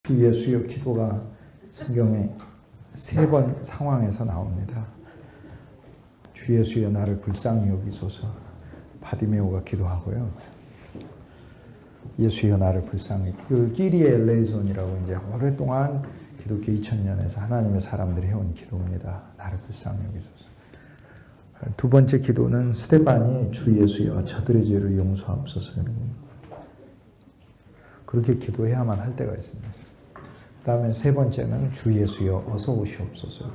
주 예수여 기도가 성경에 3번 상황에서 나옵니다. 주 예수여 나를 불쌍히 여기소서. 바디메오가 기도하고요. 예수여 나를 불쌍히. 그 끼리의 엘레이손이라고 이제 오랫동안 기독교 2000년에서 하나님의 사람들이 해온 기도입니다. 나를 불쌍히 여기소서. 두 번째 기도는 스데반이 주 예수여 저들의 죄를 용서하옵소서. 그렇게 기도해야만 할 때가 있습니다. 그 다음에 세 번째는 주 예수여 어서 오시옵소서.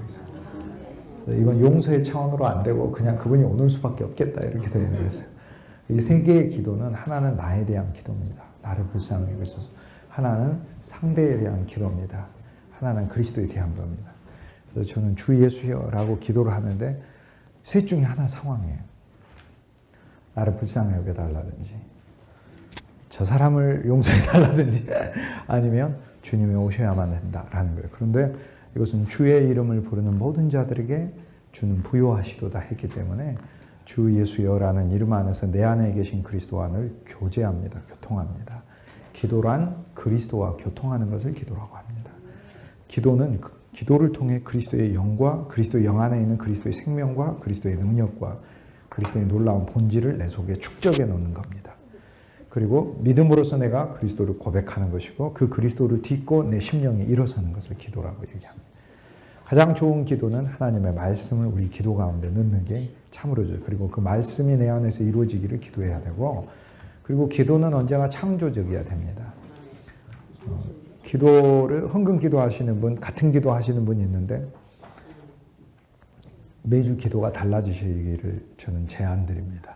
이건 용서의 차원으로 안 되고 그냥 그분이 오는 수밖에 없겠다 이렇게 되는 거였어요. 이 세 개의 기도는 하나는 나에 대한 기도입니다. 나를 불쌍히 여기소서. 하나는 상대에 대한 기도입니다. 하나는 그리스도에 대한 겁니다. 그래서 저는 주 예수여라고 기도를 하는데 셋 중에 하나 상황이에요. 나를 불쌍히 여겨달라든지 저 사람을 용서해달라든지 아니면 주님이 오셔야만 된다라는 거예요. 그런데 이것은 주의 이름을 부르는 모든 자들에게 주는 부요하시도다 했기 때문에 주 예수여라는 이름 안에서 내 안에 계신 그리스도와를 교제합니다. 교통합니다. 기도란 그리스도와 교통하는 것을 기도라고 합니다. 기도는 기도를 통해 그리스도의 영과 그리스도의 영 안에 있는 그리스도의 생명과 그리스도의 능력과 그리스도의 놀라운 본질을 내 속에 축적해 놓는 겁니다. 그리고 믿음으로써 내가 그리스도를 고백하는 것이고 그 그리스도를 딛고 내 심령이 일어서는 것을 기도라고 얘기합니다. 가장 좋은 기도는 하나님의 말씀을 우리 기도 가운데 넣는 게 참으로 좋아요. 그리고 그 말씀이 내 안에서 이루어지기를 기도해야 되고 그리고 기도는 언제나 창조적이어야 됩니다. 기도를 헌금 기도하시는 분, 같은 기도 하시는 분이 있는데 매주 기도가 달라지시기를 저는 제안드립니다.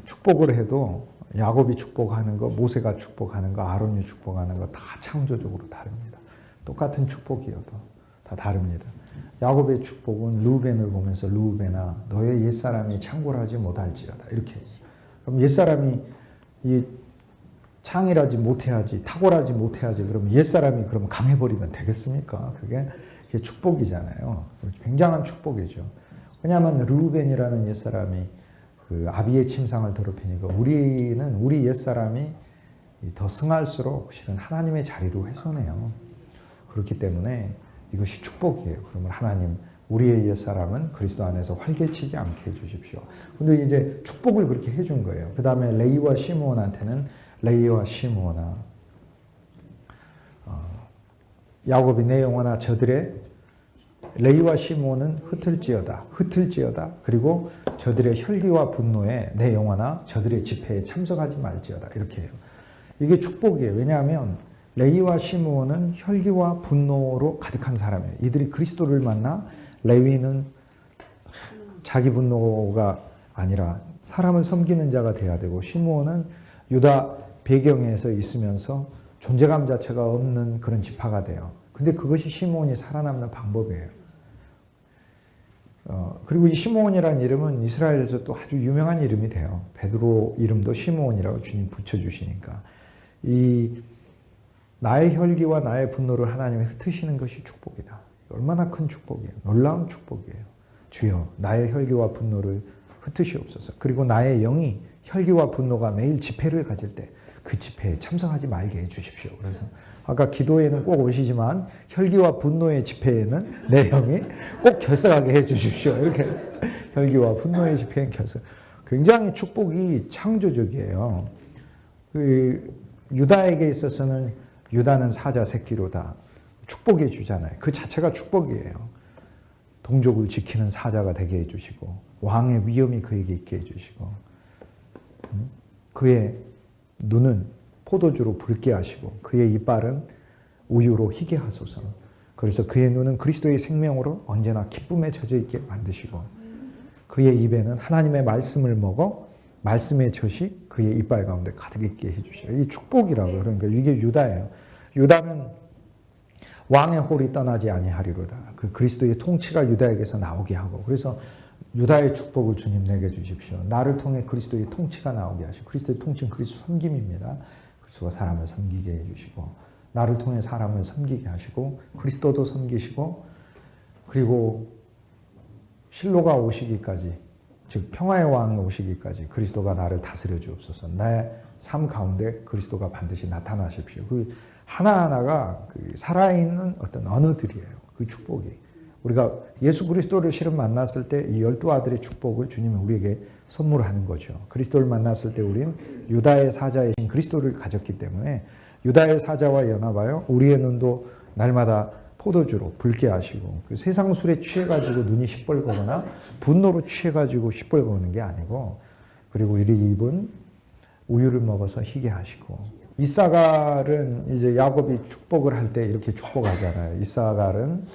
축복을 해도 야곱이 축복하는 거, 모세가 축복하는 거, 아론이 축복하는 거 다 창조적으로 다릅니다. 똑같은 축복이어도 다 다릅니다. 야곱의 축복은 루벤을 보면서 루벤아 너의 옛사람이 창궐하지 못할지어다 이렇게. 그럼 옛사람이 이 창이라지 못해야지 탁월하지 못해야지 그럼 옛사람이 그럼 강해버리면 되겠습니까? 그게 축복이잖아요. 굉장한 축복이죠. 왜냐하면 루벤이라는 옛사람이 그 아비의 침상을 더럽히니까 우리는 우리 옛사람이 더 승할수록 실은 하나님의 자리로 훼손해요. 그렇기 때문에 이것이 축복이에요. 그러면 하나님 우리의 옛사람은 그리스도 안에서 활개치지 않게 해주십시오. 근데 이제 축복을 그렇게 해준 거예요. 그 다음에 레이와 시므온한테는 레이와 시므온아 야곱이 내 영혼아 저들의 레이와 시므온은 흩을지어다. 그리고 저들의 혈기와 분노에 내 영혼아 저들의 집회에 참석하지 말지어다. 이렇게 해요. 이게 축복이에요. 왜냐하면 레이와 시므온은 혈기와 분노로 가득한 사람이에요. 이들이 그리스도를 만나 레위는 자기 분노가 아니라 사람을 섬기는 자가 돼야 되고 시므온은 유다 배경에서 있으면서 존재감 자체가 없는 그런 지파가 돼요. 근데 그것이 시므온이 살아남는 방법이에요. 그리고 이 시므온이라는 이름은 이스라엘에서 또 아주 유명한 이름이 돼요. 베드로 이름도 시므온이라고 주님 붙여주시니까. 이 나의 혈기와 나의 분노를 하나님이 흩으시는 것이 축복이다. 얼마나 큰 축복이에요. 놀라운 축복이에요. 주여 나의 혈기와 분노를 흩으시옵소서. 그리고 나의 영이 혈기와 분노가 매일 집회를 가질 때 그 집회에 참석하지 말게 해주십시오. 그래서 아까 기도에는 꼭 오시지만 혈기와 분노의 집회에는 내 영이 꼭 결석하게 해주십시오. 이렇게 혈기와 분노의 집회엔 결석. 굉장히 축복이 창조적이에요. 그 유다에게 있어서는 유다는 사자 새끼로다 축복해 주잖아요. 그 자체가 축복이에요. 동족을 지키는 사자가 되게 해주시고 왕의 위엄이 그에게 있게 해주시고 그의 눈은 포도주로 붉게 하시고 그의 이빨은 우유로 희게 하소서. 그래서 그의 눈은 그리스도의 생명으로 언제나 기쁨에 젖어 있게 만드시고 그의 입에는 하나님의 말씀을 먹어 말씀의 젖이 그의 이빨 가운데 가득 있게 해주시고 이 축복이라고요. 그러니까 이게 유다예요. 유다는 왕의 홀이 떠나지 아니하리로다. 그 그리스도의 통치가 유다에게서 나오게 하고 그래서 유다의 축복을 주님 내게 주십시오. 나를 통해 그리스도의 통치가 나오게 하시고 그리스도의 통치는 그리스도 섬김입니다. 그리스도가 사람을 섬기게 해주시고 나를 통해 사람을 섬기게 하시고 그리스도도 섬기시고 그리고 실로가 오시기까지 즉 평화의 왕이 오시기까지 그리스도가 나를 다스려 주옵소서. 나의 삶 가운데 그리스도가 반드시 나타나십시오. 그 하나하나가 그 살아있는 어떤 언어들이에요. 그 축복이. 우리가 예수 그리스도를 실은 만났을 때 이 12아들의 축복을 주님이 우리에게 선물하는 거죠. 그리스도를 만났을 때 우린 유다의 사자이신 그리스도를 가졌기 때문에 유다의 사자와 연합하여 우리의 눈도 날마다 포도주로 붉게 하시고 그 세상 술에 취해가지고 눈이 시뻘거거나 분노로 취해가지고 시뻘거는 게 아니고 그리고 우리 입은 우유를 먹어서 희게 하시고 이사갈은 이제 야곱이 축복을 할 때 이렇게 축복하잖아요. 이사갈은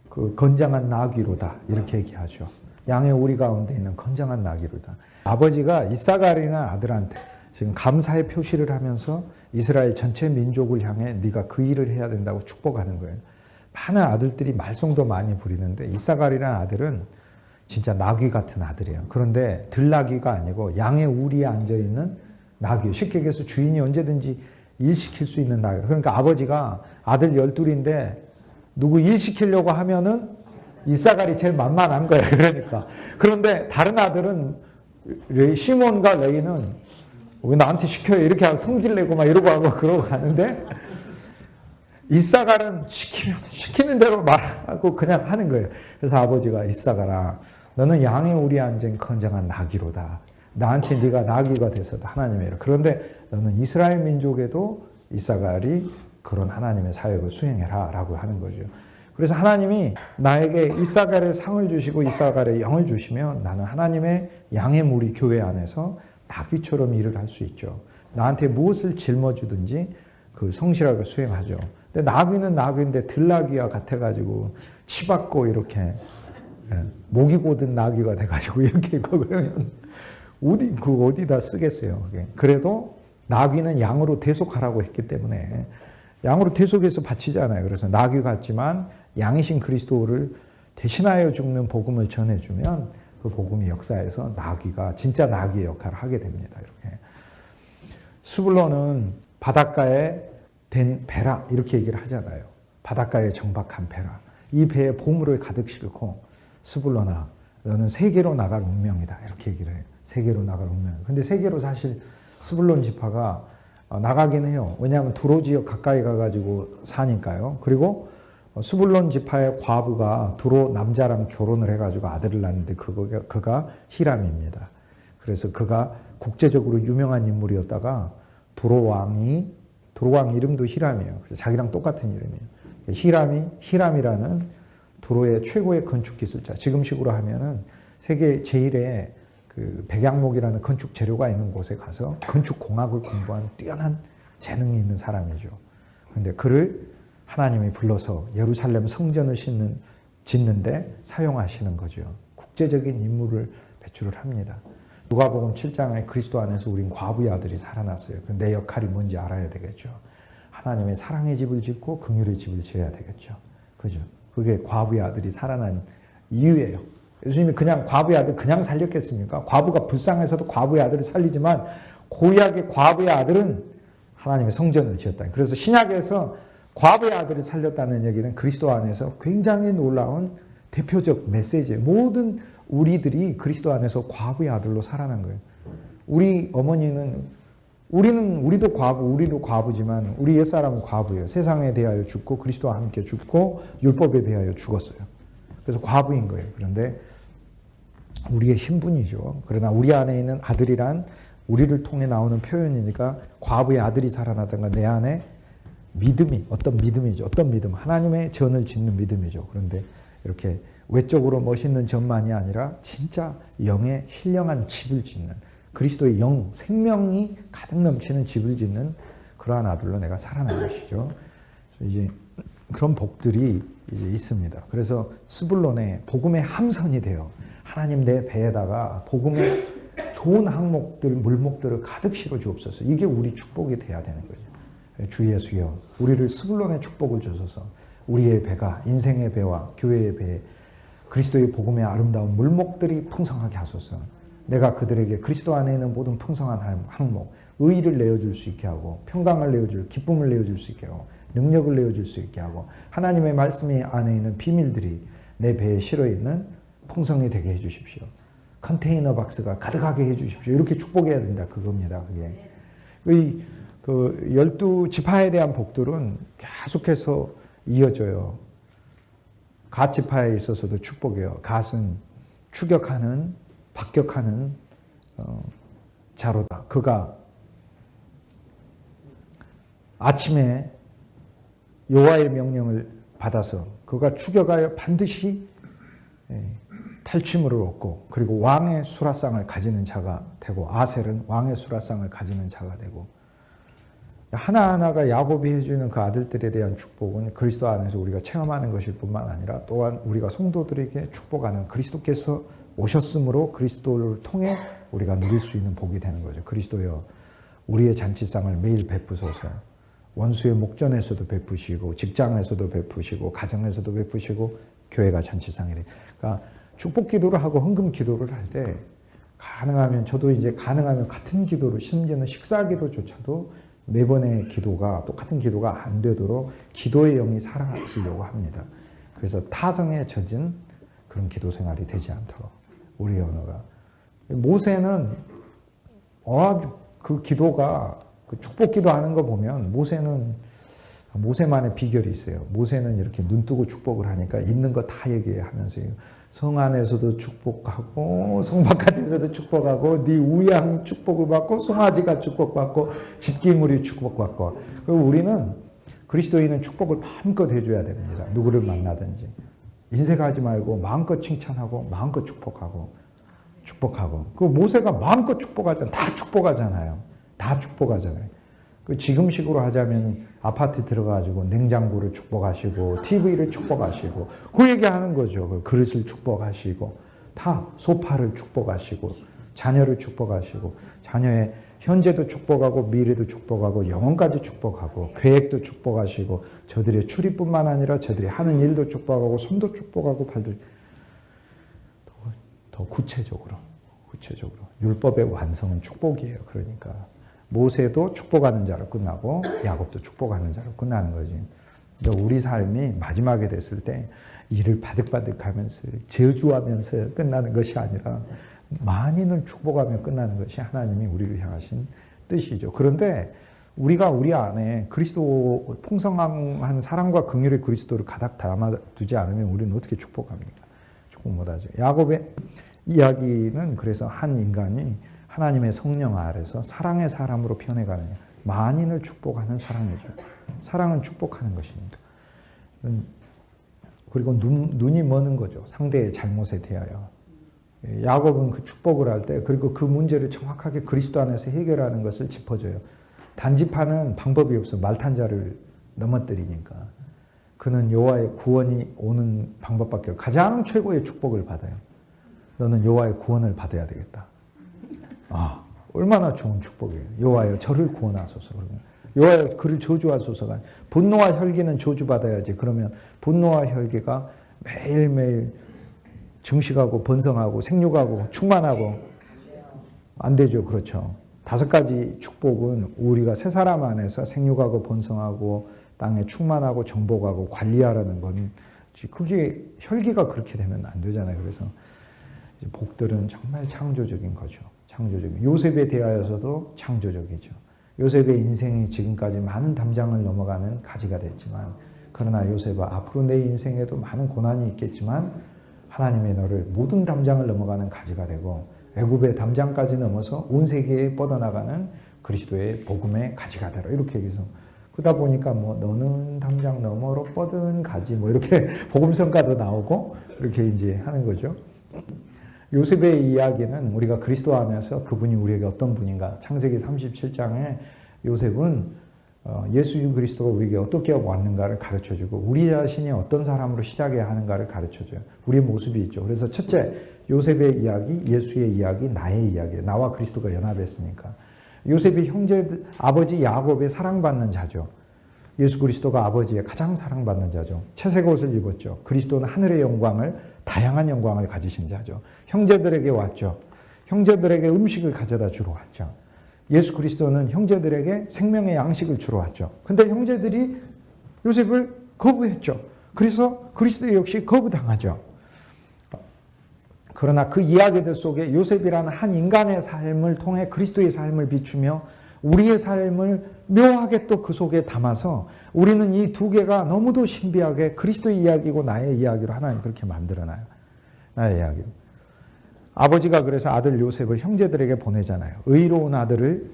그 건장한 나귀로다 이렇게 얘기하죠. 양의 오리 가운데 있는 건장한 나귀로다. 아버지가 이사갈이나 아들한테 지금 감사의 표시를 하면서 이스라엘 전체 민족을 향해 네가 그 일을 해야 된다고 축복하는 거예요. 많은 아들들이 말썽도 많이 부리는데 이사갈이라는 아들은 진짜 나귀 같은 아들이에요. 그런데 들나귀가 아니고 양의 우리에 앉아있는 나귀. 쉽게 얘기해서 주인이 언제든지 일시킬 수 있는 나귀. 그러니까 아버지가 아들 12인데 누구 일시키려고 하면은 이사갈이 제일 만만한 거예요. 그러니까. 그런데 다른 아들은 시몬과 레이는 왜 나한테 시켜요? 이렇게 하고 성질내고 막 이러고 하고 그러고 가는데 이사갈은 시키는 대로 말하고 그냥 하는 거예요. 그래서 아버지가 이사갈아 너는 양의 우리에 앉은 건장한 나귀로다. 나한테 네가 나귀가 돼서 하나님의 그런데 너는 이스라엘 민족에도 이사갈이 그런 하나님의 사역을 수행해라 라고 하는 거죠. 그래서 하나님이 나에게 이사갈의 상을 주시고 이사갈의 영을 주시면 나는 하나님의 양의 무리 교회 안에서 나귀처럼 일을 할 수 있죠. 나한테 무엇을 짊어주든지 그 성실하게 수행하죠. 근데 나귀는 나귀인데 들나귀와 같아가지고 치받고 이렇게 목이 고든 나귀가 돼가지고 이렇게 있고 그러면 어디다 쓰겠어요. 그게. 그래도 나귀는 양으로 대속하라고 했기 때문에 양으로 대속해서 바치잖아요. 그래서 나귀 같지만 양이신 그리스도를 대신하여 죽는 복음을 전해주면 그 복음이 역사에서 나귀가 진짜 나귀의 역할을 하게 됩니다. 이렇게 스불론은 바닷가에 된 배라 이렇게 얘기를 하잖아요. 바닷가에 정박한 배라. 이 배에 보물을 가득 싣고 스불론아 너는 세계로 나갈 운명이다 이렇게 얘기를 해요. 세계로 나갈 운명. 근데 세계로 사실 스불론 지파가 나가긴 해요. 왜냐하면 두로 지역 가까이 가가지고 사니까요. 그리고 스불론 지파의 과부가 두로 남자랑 결혼을 해가지고 아들을 낳는데 그가 히람입니다. 그래서 그가 국제적으로 유명한 인물이었다가 두로 왕 이름도 히람이에요. 그래서 자기랑 똑같은 이름이에요. 히람이라는 두로의 최고의 건축 기술자. 지금식으로 하면은 세계 제1의 그 백양목이라는 건축 재료가 있는 곳에 가서 건축 공학을 공부한 뛰어난 재능이 있는 사람이죠. 그런데 그를 하나님이 불러서 예루살렘 성전을 짓는데 사용하시는 거죠. 국제적인 인물을 배출을 합니다. 누가복음 7장에 그리스도 안에서 우린 과부의 아들이 살아났어요. 내 역할이 뭔지 알아야 되겠죠. 하나님의 사랑의 집을 짓고 긍휼의 집을 지어야 되겠죠. 그죠? 그게 과부의 아들이 살아난 이유예요. 예수님이 그냥 과부의 아들 그냥 살렸겠습니까? 과부가 불쌍해서도 과부의 아들을 살리지만 고약의 과부의 아들은 하나님의 성전을 지었다. 그래서 신약에서 과부의 아들을 살렸다는 얘기는 그리스도 안에서 굉장히 놀라운 대표적 메시지예요. 모든 우리들이 그리스도 안에서 과부의 아들로 살아난 거예요. 우리 어머니는 우리도 과부지만 우리 옛사람은 과부예요. 세상에 대하여 죽고 그리스도와 함께 죽고 율법에 대하여 죽었어요. 그래서 과부인 거예요. 그런데 우리의 신분이죠. 그러나 우리 안에 있는 아들이란 우리를 통해 나오는 표현이니까 과부의 아들이 살아나던가 내 안에 믿음이 어떤 믿음이죠. 어떤 믿음? 하나님의 전을 짓는 믿음이죠. 그런데 이렇게 외적으로 멋있는 전만이 아니라 진짜 영의 신령한 집을 짓는 그리스도의 영, 생명이 가득 넘치는 집을 짓는 그러한 아들로 내가 살아난 것이죠. 이제 그런 복들이 이제 있습니다. 그래서 스불론의 복음의 함선이 돼요. 하나님 내 배에다가 복음의 좋은 항목들, 물목들을 가득 실어 주옵소서. 이게 우리 축복이 돼야 되는 거죠. 주 예수여, 우리를 스불론의 축복을 주소서. 우리의 배가 인생의 배와 교회의 배, 그리스도의 복음의 아름다운 물목들이 풍성하게 하소서. 내가 그들에게 그리스도 안에 있는 모든 풍성한 항목, 의의를 내어줄 수 있게 하고 평강을 내어줄, 기쁨을 내어줄 수 있게 하고 능력을 내어줄 수 있게 하고 하나님의 말씀이 안에 있는 비밀들이 내 배에 실어있는 풍성이 되게 해주십시오. 컨테이너 박스가 가득하게 해주십시오. 이렇게 축복해야 된다. 그겁니다. 그게. 그 12지파에 대한 복들은 계속해서 이어져요. 갓 지파에 있어서도 축복이에요. 갓은 추격하는, 박격하는 자로다. 그가 아침에 여호와의 명령을 받아서 그가 추격하여 반드시 탈취물을 얻고, 그리고 왕의 수라상을 가지는 자가 되고, 아셀은 왕의 수라상을 가지는 자가 되고, 하나하나가 야곱이 해주는 그 아들들에 대한 축복은 그리스도 안에서 우리가 체험하는 것일 뿐만 아니라 또한 우리가 성도들에게 축복하는, 그리스도께서 오셨으므로 그리스도를 통해 우리가 누릴 수 있는 복이 되는 거죠. 그리스도여 우리의 잔치상을 매일 베푸소서. 원수의 목전에서도 베푸시고, 직장에서도 베푸시고, 가정에서도 베푸시고, 교회가 잔치상이 돼. 그러니까 축복 기도를 하고 헌금 기도를 할 때 가능하면, 저도 이제 가능하면 같은 기도를, 심지어는 식사 기도조차도 매번의 기도가 똑같은 기도가 안 되도록 기도의 영이 살아쓰려고 합니다. 그래서 타성에 젖은 그런 기도 생활이 되지 않도록 우리의 언어가. 모세는 그 기도가, 그 축복 기도하는 거 보면 모세만의 비결이 있어요. 모세는 이렇게 눈 뜨고 축복을 하니까 있는 거 다 얘기하면서 성 안에서도 축복하고 성 바깥에서도 축복하고 네 우양이 축복을 받고 송아지가 축복받고 집기물이 축복받고. 그리고 우리는 그리스도인은 축복을 마음껏 해줘야 됩니다. 누구를 만나든지 인색하지 말고 마음껏 칭찬하고 마음껏 축복하고. 그 모세가 마음껏 축복하잖아요. 다 축복하잖아요. 그 지금식으로 하자면 아파트 들어가지고 냉장고를 축복하시고 TV를 축복하시고 그 얘기하는 거죠. 그 그릇을 축복하시고 다 소파를 축복하시고 자녀를 축복하시고 자녀의 현재도 축복하고 미래도 축복하고 영혼까지 축복하고 계획도 축복하시고 저들의 출입뿐만 아니라 저들이 하는 일도 축복하고 손도 축복하고 발도 더 구체적으로 율법의 완성은 축복이에요. 그러니까 모세도 축복하는 자로 끝나고 야곱도 축복하는 자로 끝나는 거지. 그러니까 우리 삶이 마지막에 됐을 때 이를 바득바득하면서 저주하면서 끝나는 것이 아니라 만인을 축복하며 끝나는 것이 하나님이 우리를 향하신 뜻이죠. 그런데 우리가 우리 안에 그리스도 풍성한 사랑과 긍휼의 그리스도를 가득 담아두지 않으면 우리는 어떻게 축복합니까? 축복 못하죠. 야곱의 이야기는 그래서 한 인간이 하나님의 성령 아래서 사랑의 사람으로 변해가느냐. 만인을 축복하는 사랑이죠. 사랑은 축복하는 것이니까. 그리고 눈이 머는 거죠. 상대의 잘못에 대하여. 야곱은 그 축복을 할 때, 그리고 그 문제를 정확하게 그리스도 안에서 해결하는 것을 짚어줘요. 단집하는 방법이 없어. 말탄자를 넘어뜨리니까. 그는 여호와의 구원이 오는 방법밖에 없어요. 가장 최고의 축복을 받아요. 너는 여호와의 구원을 받아야 되겠다. 얼마나 좋은 축복이에요. 여호와여 저를 구원하소서. 그러면 여호와여 그를 저주하소서가, 분노와 혈기는 저주받아야지. 그러면 분노와 혈기가 매일매일 증식하고 번성하고 생육하고 충만하고 안 되죠. 그렇죠. 5가지 축복은 우리가 새 사람 안에서 생육하고 번성하고 땅에 충만하고 정복하고 관리하라는 건, 그게 혈기가 그렇게 되면 안 되잖아요. 그래서 복들은 정말 창조적인 거죠. 창조적인. 요셉에 대하여서도 창조적이죠. 요셉의 인생이 지금까지 많은 담장을 넘어가는 가지가 됐지만, 그러나 요셉아 앞으로 내 인생에도 많은 고난이 있겠지만 하나님의 너를 모든 담장을 넘어가는 가지가 되고 애굽의 담장까지 넘어서 온 세계에 뻗어나가는 그리스도의 복음의 가지가 되라. 이렇게 얘기해서 그러다 보니까 너는 담장 너머로 뻗은 가지 이렇게 복음성가도 나오고 이렇게 이제 하는 거죠. 요셉의 이야기는 우리가 그리스도 안에서 그분이 우리에게 어떤 분인가, 창세기 37장에 요셉은 예수 그리스도가 우리에게 어떻게 왔는가를 가르쳐주고 우리 자신이 어떤 사람으로 시작해야 하는가를 가르쳐줘요. 우리의 모습이 있죠. 그래서 첫째, 요셉의 이야기, 예수의 이야기, 나의 이야기, 나와 그리스도가 연합했으니까. 요셉이 아버지 야곱의 사랑받는 자죠. 예수 그리스도가 아버지의 가장 사랑받는 자죠. 채색 옷을 입었죠. 그리스도는 하늘의 영광을, 다양한 영광을 가지신 자죠. 형제들에게 왔죠. 형제들에게 음식을 가져다 주러 왔죠. 예수 그리스도는 형제들에게 생명의 양식을 주러 왔죠. 근데 형제들이 요셉을 거부했죠. 그래서 그리스도 역시 거부당하죠. 그러나 그 이야기들 속에 요셉이라는 한 인간의 삶을 통해 그리스도의 삶을 비추며 우리의 삶을 묘하게 또 그 속에 담아서 우리는 이 두 개가 너무도 신비하게 그리스도의 이야기고 나의 이야기로 하나님 그렇게 만들어놔요. 나의 이야기로. 아버지가 그래서 아들 요셉을 형제들에게 보내잖아요. 의로운 아들을,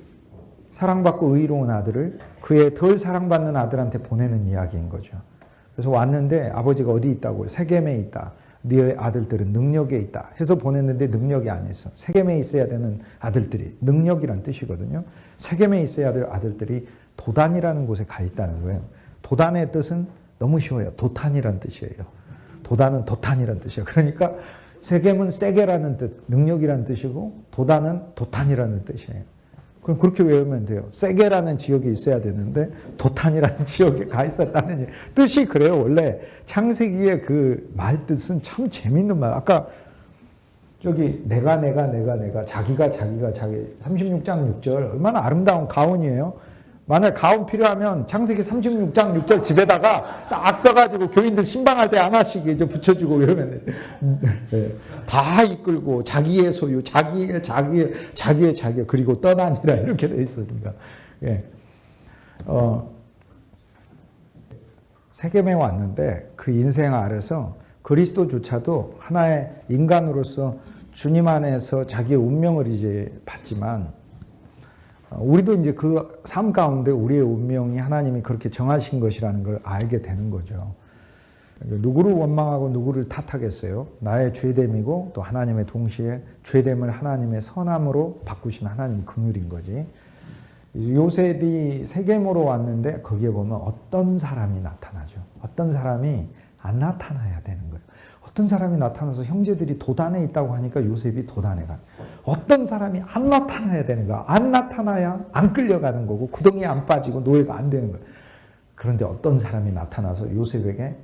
사랑받고 의로운 아들을 그의 덜 사랑받는 아들한테 보내는 이야기인 거죠. 그래서 왔는데 아버지가 어디 있다고요? 세겜에 있다. 네 아들들은 능력에 있다 해서 보냈는데 능력이 안 있어. 세겜에 있어야 되는 아들들이, 능력이란 뜻이거든요. 세겜에 있어야 될 아들들이 도단이라는 곳에 가 있다는 거예요. 도단의 뜻은 너무 쉬워요. 도탄이란 뜻이에요. 도단은 도탄이란 뜻이에요. 그러니까 세겜은 세게라는 뜻, 능력이란 뜻이고 도단은 도탄이라는 뜻이에요. 그럼 그렇게 외우면 돼요. 세게라는 지역이 있어야 되는데 도탄이라는 지역에 가 있었다는 뜻이 그래요. 원래 창세기의 그 말 뜻은 참 재밌는 말. 아까 저기 내가 자기가 자기 36장 6절 얼마나 아름다운 가온이에요. 만약 가온 필요하면 창세기 36장 6절 집에다가 딱 써가지고 교인들 신방할 때 하나씩 이제 붙여주고 이러면 네. 다 이끌고 자기의 소유, 자기의 그리고 떠나니라 이렇게 돼 있었습니다. 예. 세겜에 왔는데 그 인생 아래서 그리스도조차도 하나의 인간으로서 주님 안에서 자기의 운명을 이제 받지만 우리도 이제 그 삶 가운데 우리의 운명이 하나님이 그렇게 정하신 것이라는 걸 알게 되는 거죠. 누구를 원망하고 누구를 탓하겠어요? 나의 죄됨이고 또 하나님의 동시에 죄됨을 하나님의 선함으로 바꾸신 하나님 긍휼인 거지. 요셉이 세겜으로 왔는데 거기에 보면 어떤 사람이 나타나죠. 어떤 사람이 안 나타나야 되는 거예요. 어떤 사람이 나타나서 형제들이 도단에 있다고 하니까 요셉이 도단에 가. 어떤 사람이 안 나타나야 되는 거야. 안 나타나야 안 끌려가는 거고 구덩이에 안 빠지고 노예가 안 되는 거예요. 그런데 어떤 사람이 나타나서 요셉에게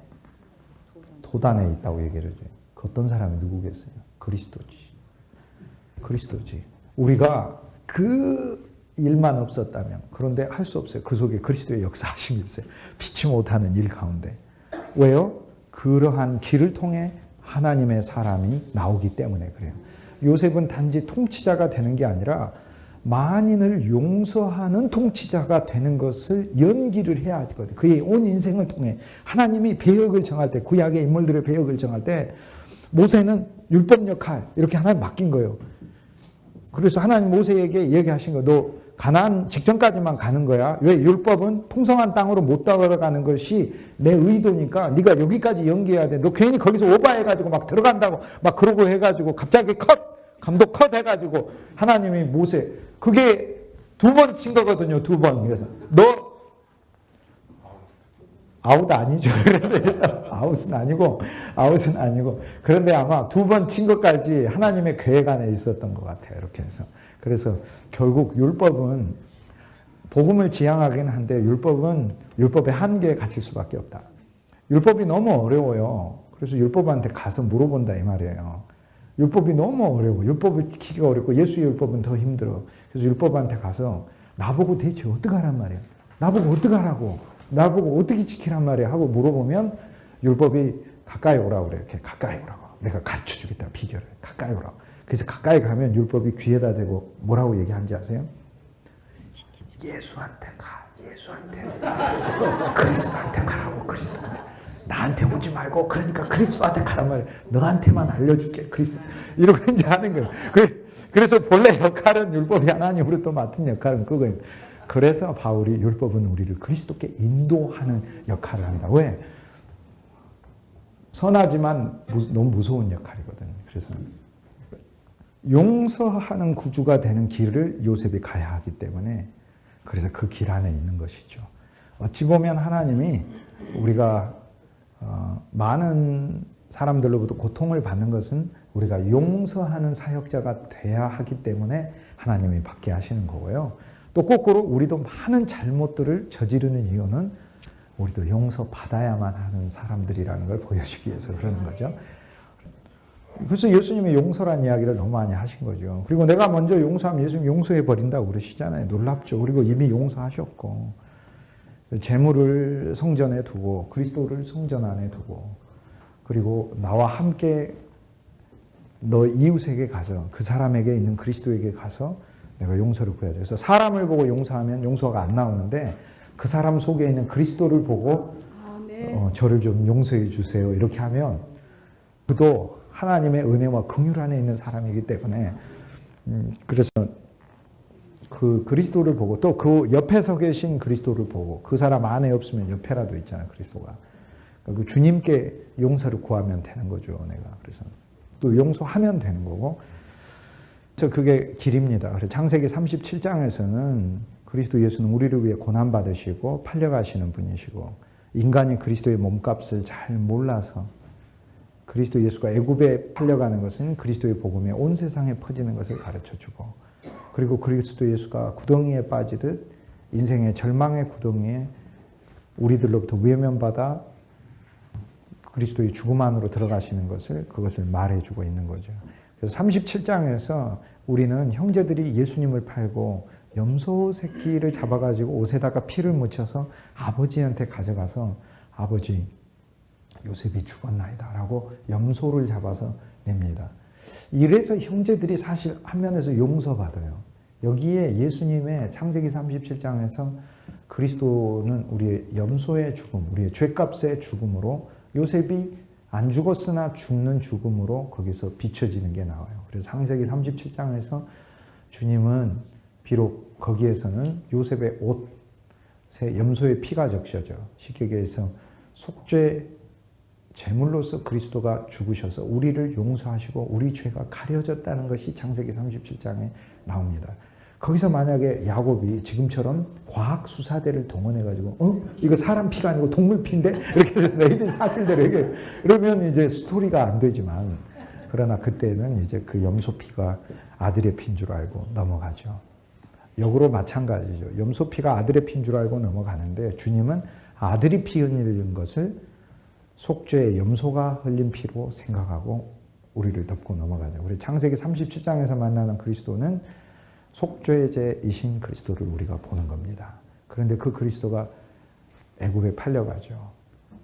도단에 있다고 얘기를 해줘요. 그 어떤 사람이 누구겠어요? 그리스도지. 우리가 그 일만 없었다면 그런데 할 수 없어요. 그 속에 그리스도의 역사하심이 있어요. 피치 못하는 일 가운데. 왜요? 그러한 길을 통해 하나님의 사람이 나오기 때문에 그래요. 요셉은 단지 통치자가 되는 게 아니라 만인을 용서하는 통치자가 되는 것을 연기를 해야 하거든요. 그의 온 인생을 통해 하나님이 배역을 정할 때, 구약의 인물들의 배역을 정할 때 모세는 율법 역할 이렇게 하나님 맡긴 거예요. 그래서 하나님 모세에게 얘기하신 거예요. 너 가나안 직전까지만 가는 거야. 왜? 율법은 풍성한 땅으로 못 들어가는 것이 내 의도니까 네가 여기까지 연기해야 돼. 너 괜히 거기서 오버해가지고 막 들어간다고 막 그러고 해가지고 갑자기 감독 컷 해가지고 하나님이 모세 그게 2번 친 거거든요. 2번. 그래서 너 아웃 아니죠. 그래서 아웃은 아니고 그런데 아마 2번 친 것까지 하나님의 계획 안에 있었던 것 같아요. 이렇게 해서. 그래서 결국 율법은 복음을 지향하긴 한데 율법의 한계에 갇힐 수밖에 없다. 율법이 너무 어려워요. 그래서 율법한테 가서 물어본다 이 말이에요. 율법이 너무 어려워. 율법을 지키기가 어렵고 예수의 율법은 더 힘들어. 그래서 율법한테 가서 나보고 대체 어떡하란 말이야. 나보고 어떡하라고. 나보고 어떻게 지키란 말이야 하고 물어보면 율법이 가까이 오라고 그래요. 이렇게 가까이 오라고. 내가 가르쳐주겠다 비결을. 가까이 오라고. 그래서 가까이 가면 율법이 귀에다 대고 뭐라고 얘기하는지 아세요? 예수한테 가. 그리스도한테 가라고. 그리스도한테. 나한테 오지 말고 그러니까 그리스도한테 가란 말이야. 너한테만 알려줄게. 그리스도. 이러고 이제 하는 거예요. 그래서 본래 역할은 율법이 하나님으로 또 맡은 역할은 그거예요. 그래서 바울이 율법은 우리를 그리스도께 인도하는 역할을 합니다. 왜? 선하지만 너무 무서운 역할이거든요. 그래서 용서하는 구주가 되는 길을 요셉이 가야 하기 때문에 그래서 그 길 안에 있는 것이죠. 어찌 보면 하나님이 우리가 많은 사람들로부터 고통을 받는 것은 우리가 용서하는 사역자가 돼야 하기 때문에 하나님이 받게 하시는 거고요. 또 거꾸로 우리도 많은 잘못들을 저지르는 이유는 우리도 용서받아야만 하는 사람들이라는 걸 보여주기 위해서 그러는 거죠. 그래서 예수님이 용서란 이야기를 너무 많이 하신 거죠. 그리고 내가 먼저 용서하면 예수님 용서해버린다고 그러시잖아요. 놀랍죠. 그리고 이미 용서하셨고 재물을 성전에 두고 그리스도를 성전 안에 두고 그리고 나와 함께 너 이웃에게 가서 그 사람에게 있는 그리스도에게 가서 내가 용서를 구해야죠. 그래서 사람을 보고 용서하면 용서가 안 나오는데 그 사람 속에 있는 그리스도를 보고 저를 좀 용서해 주세요. 이렇게 하면 그도 하나님의 은혜와 긍휼 안에 있는 사람이기 때문에 그래서 그 그리스도를 보고 또 그 옆에 서 계신 그리스도를 보고 그 사람 안에 없으면 옆에라도 있잖아요. 그리스도가. 그 주님께 용서를 구하면 되는 거죠. 내가. 그래서 또 용서하면 되는 거고. 그래서 그게 길입니다. 그래서 창세기 37장에서는 그리스도 예수는 우리를 위해 고난받으시고 팔려가시는 분이시고 인간이 그리스도의 몸값을 잘 몰라서 그리스도 예수가 애굽에 팔려가는 것은 그리스도의 복음이 온 세상에 퍼지는 것을 가르쳐주고 그리고 그리스도 예수가 구덩이에 빠지듯 인생의 절망의 구덩이에 우리들로부터 외면받아 그리스도의 죽음 안으로 들어가시는 것을 그것을 말해주고 있는 거죠. 그래서 37장에서 우리는 형제들이 예수님을 팔고 염소 새끼를 잡아가지고 옷에다가 피를 묻혀서 아버지한테 가져가서 아버지 요셉이 죽었나이다 라고 염소를 잡아서 냅니다. 이래서 형제들이 사실 한 면에서 용서받아요. 여기에 예수님의 창세기 37장에서 그리스도는 우리의 염소의 죽음, 우리의 죄값의 죽음으로 요셉이 안 죽었으나 죽는 죽음으로 거기서 비춰지는 게 나와요. 그래서 창세기 37장에서 주님은 비록 거기에서는 요셉의 옷에 염소의 피가 적셔져 쉽게 얘기해서 속죄 제물로서 그리스도가 죽으셔서 우리를 용서하시고 우리 죄가 가려졌다는 것이 창세기 37장에 나옵니다. 거기서 만약에 야곱이 지금처럼 과학수사대를 동원해가지고 이거 사람 피가 아니고 동물 피인데? 이렇게 해서 너희들 사실대로 얘기해. 이러면 이제 스토리가 안 되지만 그러나 그때는 이제 그 염소 피가 아들의 피인 줄 알고 넘어가죠. 역으로 마찬가지죠. 염소 피가 아들의 피인 줄 알고 넘어가는데 주님은 아들이 피 흘린 것을 속죄의 염소가 흘린 피로 생각하고 우리를 덮고 넘어가죠. 우리 창세기 37장에서 만나는 그리스도는 속죄제이신 그리스도를 우리가 보는 겁니다. 그런데 그 그리스도가 애굽에 팔려가죠.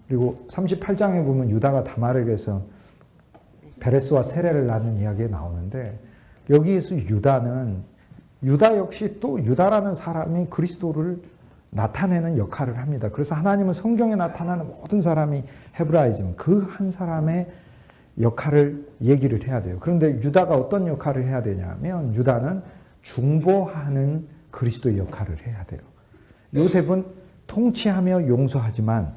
그리고 38장에 보면 유다가 다말에게서 베레스와 세레를 낳는 이야기가 나오는데 여기에서 유다 역시 또 유다라는 사람이 그리스도를 나타내는 역할을 합니다. 그래서 하나님은 성경에 나타나는 모든 사람이 헤브라이즘, 그 한 사람의 역할을 얘기를 해야 돼요. 그런데 유다가 어떤 역할을 해야 되냐면 유다는 중보하는 그리스도의 역할을 해야 돼요. 요셉은 통치하며 용서하지만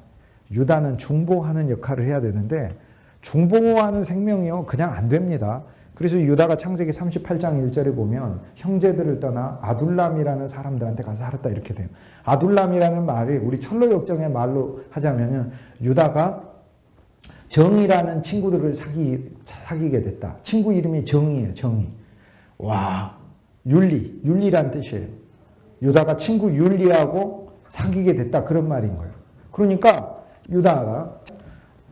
유다는 중보하는 역할을 해야 되는데 중보하는 생명이요 그냥 안 됩니다. 그래서 유다가 창세기 38장 1절에 보면 형제들을 떠나 아둘람이라는 사람들한테 가서 살았다 이렇게 돼요. 아둘람이라는 말이 우리 철로역정의 말로 하자면 유다가 정이라는 친구들을 사귀게 됐다. 친구 이름이 정이에요. 정이. 와, 윤리란 뜻이에요. 유다가 친구 윤리하고 사귀게 됐다. 그런 말인 거예요. 그러니까 유다가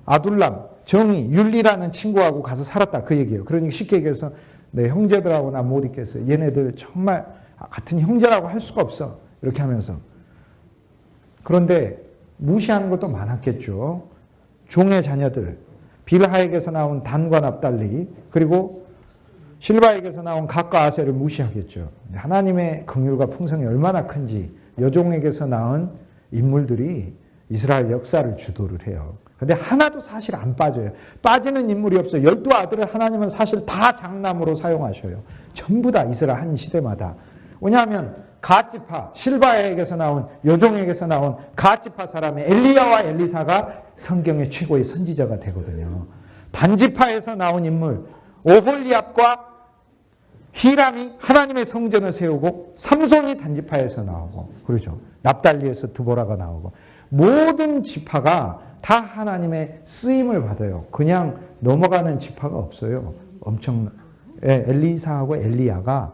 아둘람, 정이, 윤리라는 친구하고 가서 살았다. 그 얘기예요. 그러니까 쉽게 얘기해서 내 형제들하고 나 못 있겠어. 얘네들 정말 같은 형제라고 할 수가 없어. 이렇게 하면서. 그런데 무시하는 것도 많았겠죠. 종의 자녀들, 빌하에게서 나온 단과 납달리, 그리고 실바에게서 나온 갓과 아셀을 무시하겠죠. 하나님의 긍휼과 풍성이 얼마나 큰지 여종에게서 나온 인물들이 이스라엘 역사를 주도를 해요. 근데 하나도 사실 안 빠져요. 빠지는 인물이 없어요. 12아들을 하나님은 사실 다 장남으로 사용하셔요. 전부 다 이스라엘 한 시대마다. 왜냐하면 갓지파, 실바에게서 나온 여종에게서 나온 갓지파 사람의 엘리야와 엘리사가 성경의 최고의 선지자가 되거든요. 단지파에서 나온 인물 오홀리압과 히람이 하나님의 성전을 세우고 삼손이 단지파에서 나오고 그러죠. 납달리에서 드보라가 나오고 모든 지파가 다 하나님의 쓰임을 받아요. 그냥 넘어가는 지파가 없어요. 엄청 엘리사하고 엘리야가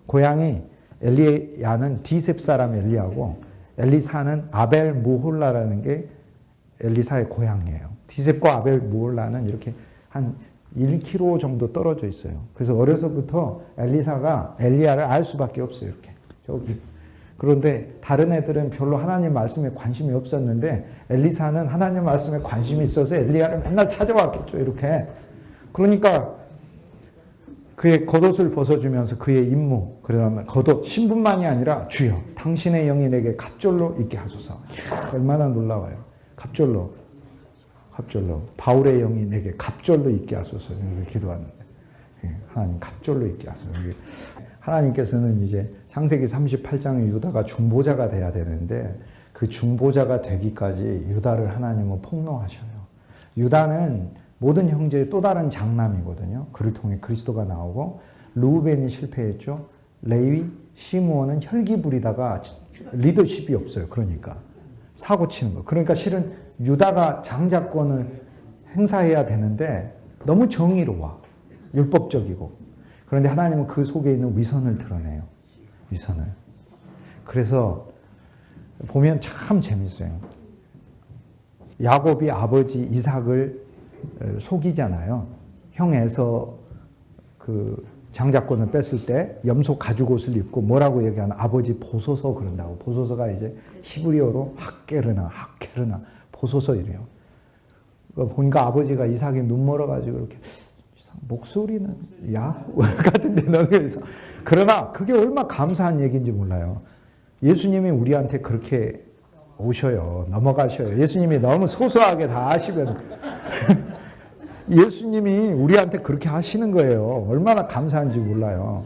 고향이 엘리야는 디셉 사람 엘리야고 엘리사는 아벨 무홀라라는 게 엘리사의 고향이에요. 디셉과 아벨 무홀라는 이렇게 한 1km 정도 떨어져 있어요. 그래서 어려서부터 엘리사가 엘리야를 알 수밖에 없어요. 이렇게 저기. 그런데 다른 애들은 별로 하나님 말씀에 관심이 없었는데 엘리사는 하나님 말씀에 관심이 있어서 엘리야를 맨날 찾아왔겠죠. 이렇게. 그러니까 그의 겉옷을 벗어주면서 그의 임무, 그러면 겉옷, 신분만이 아니라 주여 당신의 영이 내게 갑절로 있게 하소서. 얼마나 놀라워요. 갑절로 바울의 영이 내게 갑절로 있게 하소서. 이렇게 기도하는데 하나님 갑절로 있게 하소서. 하나님께서는 이제 창세기 38장의 유다가 중보자가 돼야 되는데 그 중보자가 되기까지 유다를 하나님은 폭로하셔요. 유다는 모든 형제의 또 다른 장남이거든요. 그를 통해 그리스도가 나오고 르우벤이 실패했죠. 레위, 시므온은 혈기 부리다가 리더십이 없어요. 그러니까 사고 치는 거. 그러니까 실은 유다가 장자권을 행사해야 되는데 너무 정의로워. 율법적이고. 그런데 하나님은 그 속에 있는 위선을 드러내요. 위선을. 그래서 보면 참 재밌어요. 야곱이 아버지 이삭을 속이잖아요. 형 에서 그 장자권을 뺐을 때 염소 가죽옷을 입고 뭐라고 얘기하나 아버지 보소서 그런다고. 보소서가 이제 히브리어로 학게르나 보소서 이래요. 보니까 아버지가 이삭이 눈 멀어가지고 이렇게 목소리는 야 같은데 너는 그래서 그러나 그게 얼마나 감사한 얘기인지 몰라요. 예수님이 우리한테 그렇게 오셔요. 넘어가셔요. 예수님이 너무 소소하게 다 하시거든. 예수님이 우리한테 그렇게 하시는 거예요. 얼마나 감사한지 몰라요.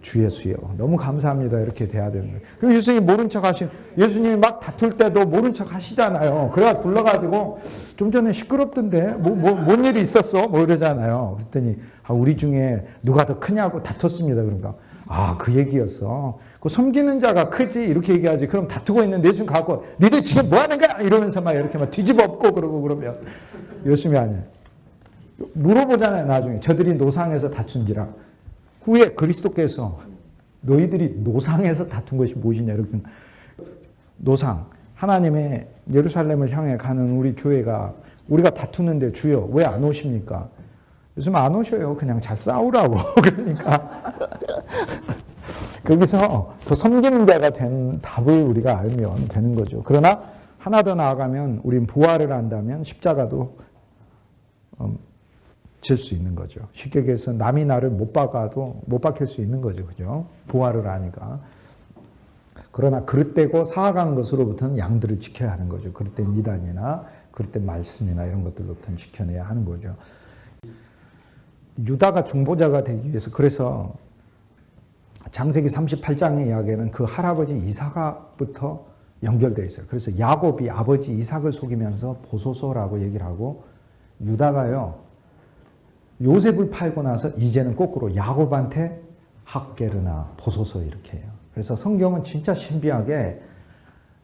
주 예수요. 너무 감사합니다. 이렇게 돼야 되는 거예요. 그리고 예수님이 모른 척 예수님이 막 다툴 때도 모른 척 하시잖아요. 그래가 불러가지고 좀 전에 시끄럽던데 뭔 일이 있었어? 뭐 이러잖아요. 그랬더니 우리 중에 누가 더 크냐고 다퉜습니다. 그러니까 그 얘기였어. 그 섬기는 자가 크지 이렇게 얘기하지. 그럼 다투고 있는데 예수님 갖고 니들 지금 뭐 하는 거야? 이러면서 막 이렇게 막 뒤집어 엎고 그러고 그러면 예수님이 아니에요. 물어보잖아요. 나중에 저들이 노상에서 다툰지라 후에 그리스도께서 너희들이 노상에서 다툰 것이 무엇이냐 이렇게. 노상 하나님의 예루살렘을 향해 가는 우리 교회가 우리가 다투는데 주여 왜 안 오십니까? 요즘 안 오셔요. 그냥 잘 싸우라고. 그러니까 거기서 더 섬기는 자가 된 답을 우리가 알면 되는 거죠. 그러나 하나 더 나아가면 우린 부활을 한다면 십자가도 질 수 있는 거죠. 쉽게 얘기해서 남이 나를 못 박힐 수 있는 거죠. 그죠? 부활을 하니까. 그러나 그릇되고 사악한 것으로부터는 양들을 지켜야 하는 거죠. 그릇된 이단이나 그릇된 말씀이나 이런 것들로부터는 지켜내야 하는 거죠. 유다가 중보자가 되기 위해서 그래서 창세기 38장의 이야기에는 그 할아버지 이삭부터 연결되어 있어요. 그래서 야곱이 아버지 이삭을 속이면서 보소서라고 얘기를 하고 유다가요. 요셉을 팔고 나서 이제는 거꾸로 야곱한테 학게르나 보소서 이렇게 해요. 그래서 성경은 진짜 신비하게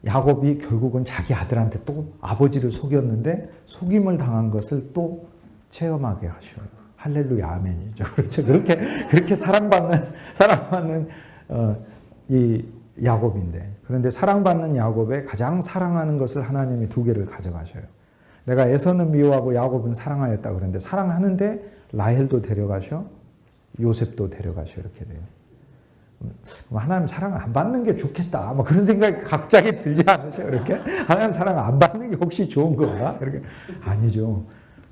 야곱이 결국은 자기 아들한테 또 아버지를 속였는데 속임을 당한 것을 또 체험하게 하셔요. 할렐루야 아멘이죠. 그렇죠. 그렇게 사랑받는 이 야곱인데 그런데 사랑받는 야곱에 가장 사랑하는 것을 하나님이 두 개를 가져가셔요. 내가 에서는 미워하고 야곱은 사랑하였다 그런데 사랑하는데 라헬도 데려가셔 요셉도 데려가셔 이렇게 돼요. 하나님 사랑 안 받는 게 좋겠다. 뭐 그런 생각이 갑자기 들지 않으셔요? 이렇게 하나님 사랑 안 받는 게 혹시 좋은 건가? 이렇게 아니죠.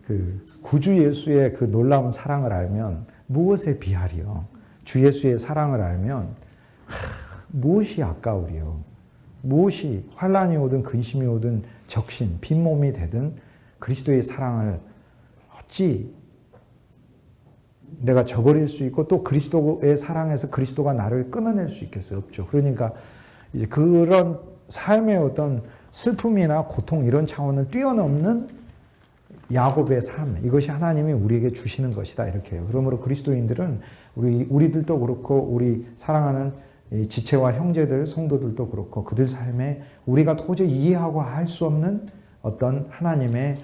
그 구주 예수의 그 놀라운 사랑을 알면 무엇에 비하리요? 주 예수의 사랑을 알면 무엇이 아까우리요? 무엇이 환난이 오든 근심이 오든 적신 빈몸이 되든 그리스도의 사랑을 어찌 내가 저버릴 수 있고 또 그리스도의 사랑에서 그리스도가 나를 끊어낼 수 있겠어요? 없죠. 그러니까 이제 그런 삶의 어떤 슬픔이나 고통 이런 차원을 뛰어넘는 야곱의 삶 이것이 하나님이 우리에게 주시는 것이다 이렇게 해요. 그러므로 그리스도인들은 우리들도 그렇고 우리 사랑하는 지체와 형제들 성도들도 그렇고 그들 삶에 우리가 도저히 이해하고 할 수 없는 어떤 하나님의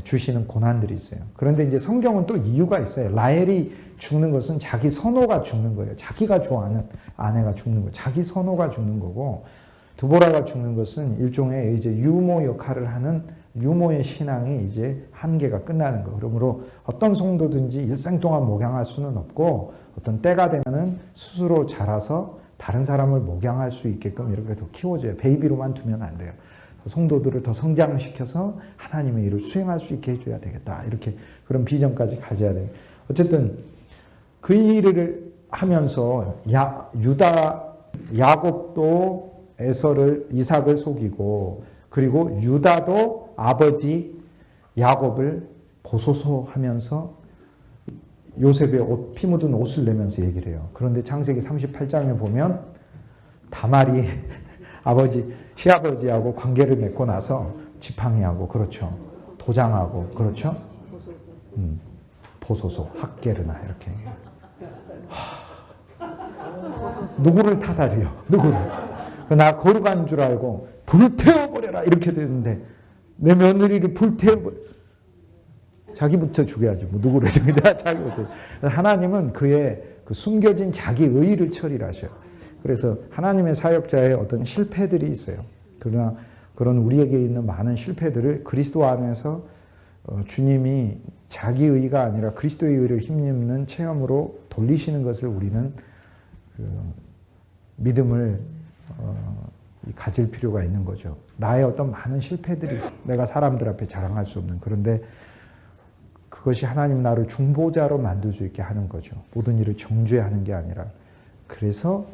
주시는 고난들이 있어요. 그런데 이제 성경은 또 이유가 있어요. 라헬이 죽는 것은 자기 선호가 죽는 거예요. 자기가 좋아하는 아내가 죽는 거예요. 자기 선호가 죽는 거고 두보라가 죽는 것은 일종의 이제 유모 역할을 하는 유모의 신앙이 이제 한계가 끝나는 거. 그러므로 어떤 성도든지 일생 동안 목양할 수는 없고 어떤 때가 되면은 스스로 자라서 다른 사람을 목양할 수 있게끔 이렇게 더 키워줘요. 베이비로만 두면 안 돼요. 성도들을 더 성장시켜서 하나님의 일을 수행할 수 있게 해줘야 되겠다. 이렇게 그런 비전까지 가져야 돼요. 어쨌든 그 일을 하면서 야곱도 이삭을 속이고 그리고 유다도 아버지 야곱을 보소서 하면서 요셉의 피 묻은 옷을 내면서 얘기를 해요. 그런데 창세기 38장에 보면 다말이 시아버지하고 관계를 맺고 나서 지팡이하고 그렇죠. 도장하고 그렇죠. 보소서 학게르나 이렇게 누구를 타다리요. 누구를. 나 거룩한 줄 알고 불태워버려라 이렇게 되는데 내 며느리를 불태워버려. 자기부터 죽여야지. 뭐 누구를 죽이냐. 자기부터. 하나님은 그의 그 숨겨진 자기 의의를 처리를 하셔요. 그래서 하나님의 사역자의 어떤 실패들이 있어요. 그러나 그런 우리에게 있는 많은 실패들을 그리스도 안에서 주님이 자기 의의가 아니라 그리스도의 의의를 힘입는 체험으로 돌리시는 것을 우리는 믿음을 가질 필요가 있는 거죠. 나의 어떤 많은 실패들이 있어요. 내가 사람들 앞에 자랑할 수 없는. 그런데 그것이 하나님 나를 중보자로 만들 수 있게 하는 거죠. 모든 일을 정죄하는 게 아니라. 그래서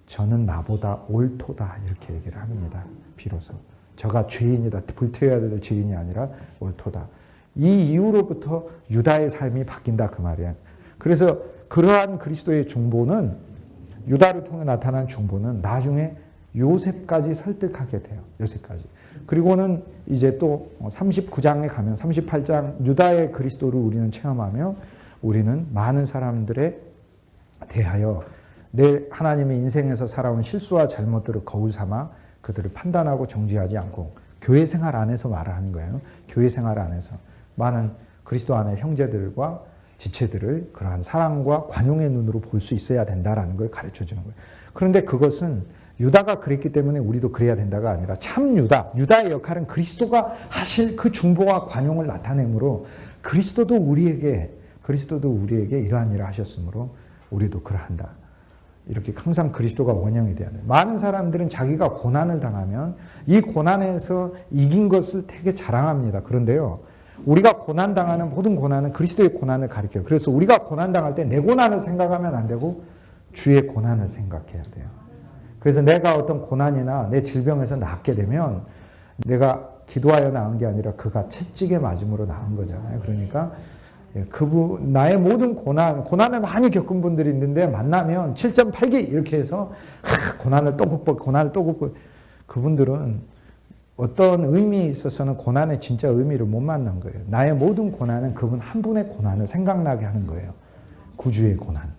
저는 나보다 옳도다 이렇게 얘기를 합니다. 비로소. 저가 죄인이다. 불태워야 될 죄인이 아니라 옳도다. 이 이후로부터 유다의 삶이 바뀐다 그 말이에요. 그래서 그러한 그리스도의 중보는 유다를 통해 나타난 중보는 나중에 요셉까지 설득하게 돼요. 요셉까지. 그리고는 이제 또 39장에 가면 38장 유다의 그리스도를 우리는 체험하며 우리는 많은 사람들에 대하여 내 하나님의 인생에서 살아온 실수와 잘못들을 거울 삼아 그들을 판단하고 정죄하지 않고 교회 생활 안에서 말을 하는 거예요. 교회 생활 안에서 많은 그리스도 안의 형제들과 지체들을 그러한 사랑과 관용의 눈으로 볼 수 있어야 된다라는 걸 가르쳐 주는 거예요. 그런데 그것은 유다가 그랬기 때문에 우리도 그래야 된다가 아니라 참 유다의 역할은 그리스도가 하실 그 중보와 관용을 나타내므로 그리스도도 우리에게 이러한 일을 하셨으므로 우리도 그러한다. 이렇게 항상 그리스도가 원형이 되어야 돼요. 많은 사람들은 자기가 고난을 당하면 이 고난에서 이긴 것을 되게 자랑합니다. 그런데요. 우리가 고난당하는 모든 고난은 그리스도의 고난을 가리켜요. 그래서 우리가 고난당할 때 내 고난을 생각하면 안 되고 주의 고난을 생각해야 돼요. 그래서 내가 어떤 고난이나 내 질병에서 낫게 되면 내가 기도하여 나은 게 아니라 그가 채찍에 맞음으로 나은 거잖아요. 그러니까 나의 모든 고난을 많이 겪은 분들이 있는데 만나면 7.8기 이렇게 해서 고난을 또 극복. 그분들은 어떤 의미에 있어서는 고난의 진짜 의미를 못 만난 거예요. 나의 모든 고난은 그분 한 분의 고난을 생각나게 하는 거예요. 구주의 고난.